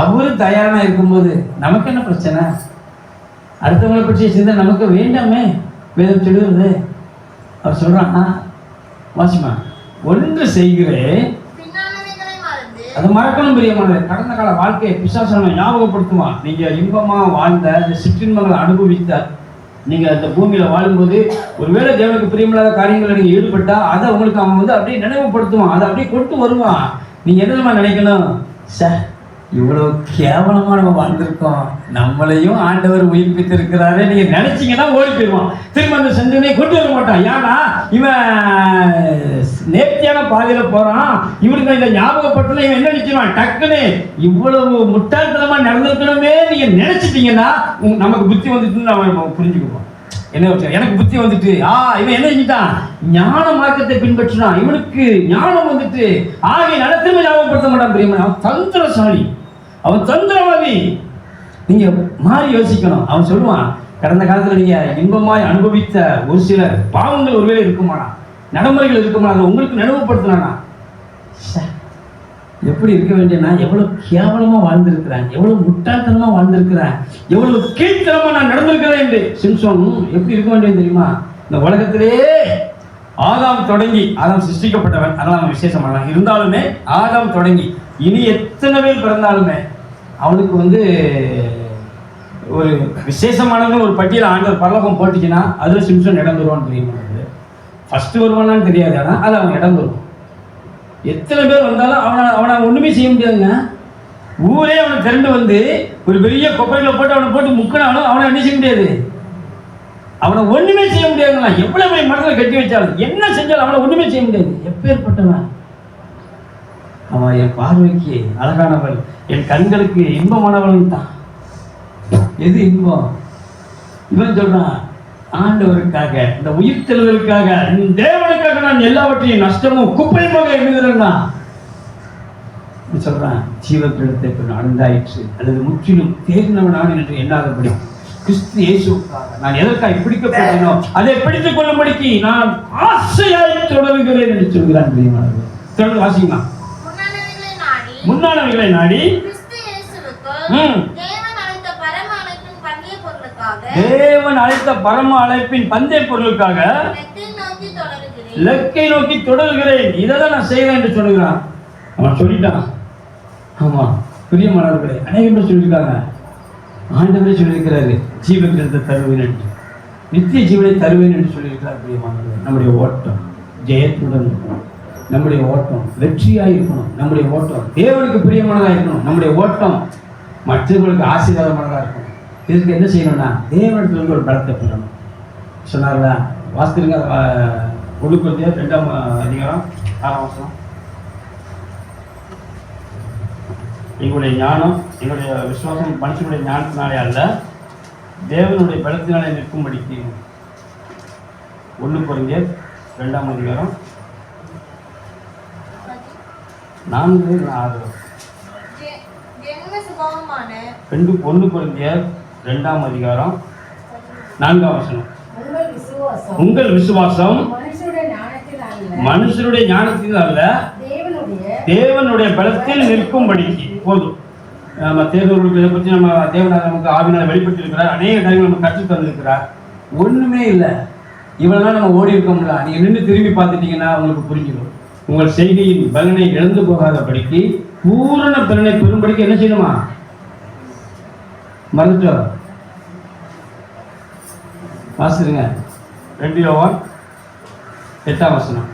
அவரு தயாராக இருக்கும்போது நமக்கு என்ன பிரச்சனை? அடுத்தவங்களை பற்றிய சிந்தனை நமக்கு வேண்டாமே. வேதம் சொல்லுறது, அவர் சொல்றான், வாசிமா, ஒன்று செய்கிறேன், அது மறக்கணும் பிரியமானது. கடந்த கால வாழ்க்கையை பிசாசனை ஞாபகப்படுத்துவான். நீங்க இன்பமா வாழ்ந்த, இந்த சிற்றின்பங்களை அனுபவித்த, நீங்க அந்த பூமியில வாழும்போது ஒருவேளை தேவனுக்கு பிரியமில்லாத காரியங்களை நீங்க ஈடுபட்டா அதை உங்களுக்கு அவன் வந்து அப்படியே நினைவுபடுத்துவான், அதை அப்படியே கொண்டு வருவான். நீங்க என்னமா நினைக்கணும்? சார், இவ்வளவு கேவலமா நம்ம வாழ்ந்திருக்கோம், நம்மளையும் ஆண்டவர் உயிர்ப்பித்து இருக்கிறாரு நீங்க நினைச்சீங்கன்னா ஓடி போயிடுவான். திரும்ப அந்த சிந்தனையை கொண்டு வர மாட்டான். ஏன்னா இவன் நேர்த்தியான பாதையில போறான், இவனுக்கு இதை ஞாபகப்பட்டு இவன் என்ன நினைச்சிருவான், டக்குன்னு இவ்வளவு முட்டாள்தனமா நடந்திருக்கணுமே நீங்க நினைச்சிட்டீங்கன்னா நமக்கு புத்தி வந்துட்டுன்னு அவன் புரிஞ்சுக்குவான். என்ன வச்சு எனக்கு புத்தி வந்துட்டு, இவன் என்ன செஞ்சுட்டான், ஞான மார்க்கத்தை பின்பற்றினான், இவனுக்கு ஞானம் வந்துட்டு, ஆகிய நடத்துமே ஞாபகப்படுத்த மாட்டான் பிரியமான. அவன் தந்திரசாலி, அவன் தந்திரவாதி. நீங்க மாறி யோசிக்கணும். அவன் சொல்லுவான், கடந்த காலத்தில் நீங்க இன்பமாய் அனுபவித்த ஒரு சில பாவங்கள் ஒருவேளை இருக்குமானா, நடைமுறைகள் இருக்குமானா, அதை உங்களுக்கு நினைவுபடுத்தினா எப்படி இருக்க வேண்டியனா, எவ்வளவு கேவலமா வாழ்ந்திருக்கிறேன், எவ்வளவு முட்டாள்தனமா வாழ்ந்திருக்கிறேன், எவ்வளவு கீழ்த்தனமா நான் நடந்திருக்கிறேன் என்று சிம்சோன் எப்படி இருக்க வேண்டியது தெரியுமா? இந்த உலகத்திலே ஆதாம் தொடங்கி, ஆதாம் சிருஷ்டிக்கப்பட்டவன், அதெல்லாம் அவன் விசேஷமானவன் இருந்தாலுமே, ஆதாம் தொடங்கி இனி எத்தனை பேர் பிறந்தாலுமே அவனுக்கு ஒரு விசேஷமானவங்க ஒரு பட்டியல் ஆண்டவர் பரலோகம் போட்டுச்சுன்னா அதுல சிம்சோன் இடம் வருவான்னு தெரியுமா? ஃபர்ஸ்ட் வருவானான்னு தெரியாது, ஆனால் அது அவன் இடம் வருவான். எத்தனை பேர் வந்தாலும் அவனை ஒண்ணுமே செய்ய முடியாதுங்க. ஊரே அவனை திரண்டு வந்து ஒரு பெரிய கொப்பரையில போட்டு அவனை போட்டு முக்கினாலும் அவனை என்ன செய்ய முடியாது, அவனை ஒண்ணுமே செய்ய முடியாதுங்களா. எவ்வளவு போய் மனதில் கட்டி வச்சாலும் என்ன செஞ்சாலும் அவனை ஒண்ணுமே செய்ய முடியாது. எப்பேற்பட்டவன் அவன்! என் பார்வைக்கு அழகானவள், என் கண்களுக்கு இன்பமானவள் தான். எது இன்பம்? இவன் சொல்றான், ஆண்டவருக்காக, இந்த உயிர் தெழுதலுக்காக, தேவனுக்காக நான் எல்லாவற்றையும் நஷ்டமும் குப்பையுமாக எழுதுறேன்னா சொல்றான். ஜீவக்கிடத்தை அடைந்தாயிற்று அல்லது முற்றிலும் தேர்ந்தவனான் என்று எண்ணாதபடி கிறிஸ்து இயேசுவுக்காக நான் எதற்காக பிடிக்கப்பட்டேனோ அதை பிடித்துக் கொள்ளும்படிக்கு நான் ஆசையாய் தொடர்கிறேன் என்று சொல்கிறான். தொடர்ந்து வாசிக்கலாம். முன்னானவைகளை நாடி தேவன் அழைத்த பரம அழைப்பின் பந்தய பொருளுக்காக இலக்கை நோக்கி தொடர்கிறேன். இதைதான் நான் செய்வேன் என்று சொல்லுகிறான். அவன் சொல்லிட்டான். ஆமா, பிரியமானவர்களே, அநேகம் பேர் சொல்லியிருக்காங்க. ஆண்டவரே சொல்லியிருக்கிறாரு, ஜீவக்கிரத்தை தருவேன் என்று, நித்திய ஜீவனை தருவேன் என்று சொல்லியிருக்கிறார். பிரியமானவர்களே, நம்முடைய ஓட்டம் ஜெயத்துடன் இருக்கணும், நம்முடைய ஓட்டம் வெற்றியாக இருக்கணும், நம்முடைய ஓட்டம் தேவனுக்கு பிரியமானதாக இருக்கணும், நம்முடைய ஓட்டம் மற்றவர்களுக்கு ஆசீர்வாதமானதாக இருக்கணும். இதுக்கு என்ன செய்யணும்னா தேவனிடத்துல ஒரு பலத்தை பெறணும். சொன்னார்ல, வாசித்திருங்க. ஒழுக்கத்திய 2ஆம் அதிகாரம் 6ஆம் வசனம். எங்களுடைய ஞானம், எங்களுடைய விசுவாசம் மனுஷனுடைய ஞானத்தினாலே அல்ல, தேவனுடைய பலத்தினாலே நிற்கும்படிக்கு. 1 கொரிந்தியர் 2ஆம் அதிகாரம் 4-6. 1 கொரிந்தியர் 2ஆம் அதிகாரம் 4ஆம் வசனம். உங்கள் விசுவாசம் மனுஷருடைய ஞானத்தில் அல்ல, தேவனுடைய பலத்தில் நிற்கும்படிக்கு. போதும். நம்ம தேர்தல்களுக்கு இதை பற்றி நம்ம தேவனாக நமக்கு ஆவினால் வெளிப்படுத்தி இருக்கிறார். அநேக காரியங்கள் நம்ம கற்றுத் தந்திருக்கிறார். ஒண்ணுமே இல்லை, இவ்வளவு நாள் நம்ம ஓடி இருக்க முடியல. நீங்க நின்று திரும்பி பார்த்துட்டீங்கன்னா உங்களுக்கு புரிஞ்சிடும். உங்கள் செய்கையின் பலனை இழந்து போகாதபடிக்கு, பூரண பலனை பெறும்படிக்கு என்ன செய்யணுமா? மறந்துட்டோம். வாசிருங்க. 2 யோவான் 8ஆம் வசனம்.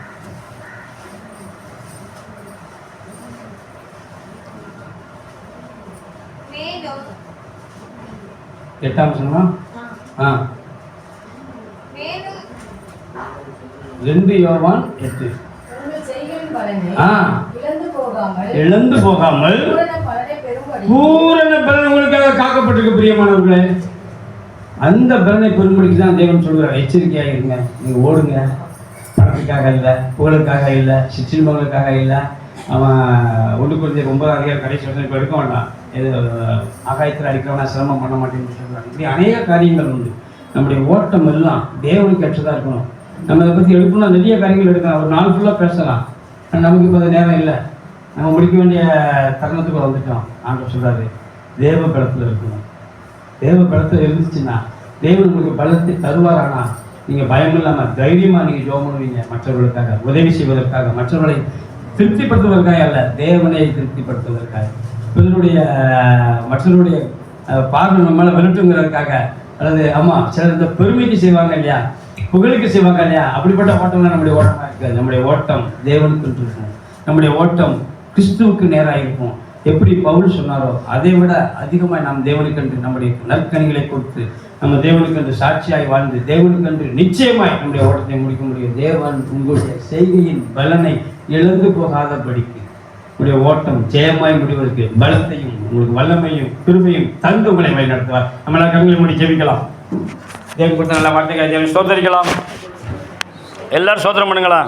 எட்டாம் வசனமா? 2 யோவான் 8. இழந்து போகாமல் பூரண பலன் உங்களுக்காக காக்கப்பட்டிருக்கு. பிரியமானவர்களே, அந்த பலனை பெரும்படிக்கு தான் தேவன் சொல்கிறார், எச்சரிக்கையாக இருங்க. நீங்க ஓடுங்க, பணத்துக்காக இல்லை, புகழுக்காக இல்லை, சிற்றின்பங்களுக்காக இல்லை. அவன் 1 கொரிந்தியர் 9ஆம் அதிகாரம் கடைசி வசனம் இப்போ எடுக்க வேண்டாம். எது ஆகாயத்தில் அடிக்கிறவனா சிரமம் பண்ண மாட்டேன்னு சொல்கிறாங்க. இப்படி அநேக காரியங்கள் உண்டு. நம்முடைய ஓட்டம் எல்லாம் தேவனுக்கு ஏற்றதாக இருக்கணும். நம்ம அதை பற்றி எடுக்கணும்னா நிறைய காரியங்கள் எடுக்கலாம். ஒரு நாள் ஃபுல்லாக பேசலாம். நமக்கு இப்போ அது நேரம் இல்லை. நம்ம முடிக்க வேண்டிய தருணத்துக்கு வந்துட்டோம். ஆண்டவர் சொல்கிறாரு, தேவ பலத்தில் இருக்கணும். தேவ பலத்தில் இருந்துச்சுன்னா தேவன் உங்களுக்கு பலத்தை தருவார். ஆனால் நீங்கள் பயம் இல்லாமல் தைரியமாக நீங்கள் ஜெபம் பண்ணுவீங்க. மற்றவர்களுக்காக உதவி செய்வதற்காக, மற்றவர்களை திருப்திப்படுத்துவதற்காக அல்ல, தேவனை திருப்திப்படுத்துவதற்காக, மற்றவருடைய பார்வை நம்ம மேலே விரட்டுங்கிறதுக்காக. அல்லது சிலர் இந்த பெருமைக்கு செய்வாங்க இல்லையா, புகழுக்கு செய்வாங்க இல்லையா, அப்படிப்பட்ட ஓட்டம் தான் நம்முடைய ஓட்டமாக இருக்காது. நம்முடைய ஓட்டம் தேவனுக்கு இருக்கும். நம்முடைய ஓட்டம் கிறிஸ்துவுக்கு நேராக இருக்கும். எப்படி பவுல் சொன்னாரோ அதை விட அதிகமாக நாம் தேவனுக்கென்று நம்முடைய நற்கனிகளை கொடுத்து நம்ம தேவனுக்கென்று சாட்சியாய் வாழ்ந்து தேவனுக்கென்று நிச்சயமாய் நம்முடைய ஓட்டத்தை முடிக்க முடியும். தேவன் உங்களுடைய செய்கையின் பலனை இழந்து போகாதபடிக்கு உங்களுடைய ஓட்டம் ஜெயமாய் முடிவதற்கு பலத்தையும் உங்களுக்கு வல்லமையும் கிருபையும் தந்து உங்களை வழி நடத்துவார். நம்மளால் கண்களை மூடி ஜெபிக்கலாம். தேவன் கொடுத்த நல்ல வார்த்தைகளை தேவன் சோதரிக்கலாம். எல்லாரும் சோதனை பண்ணுங்களா?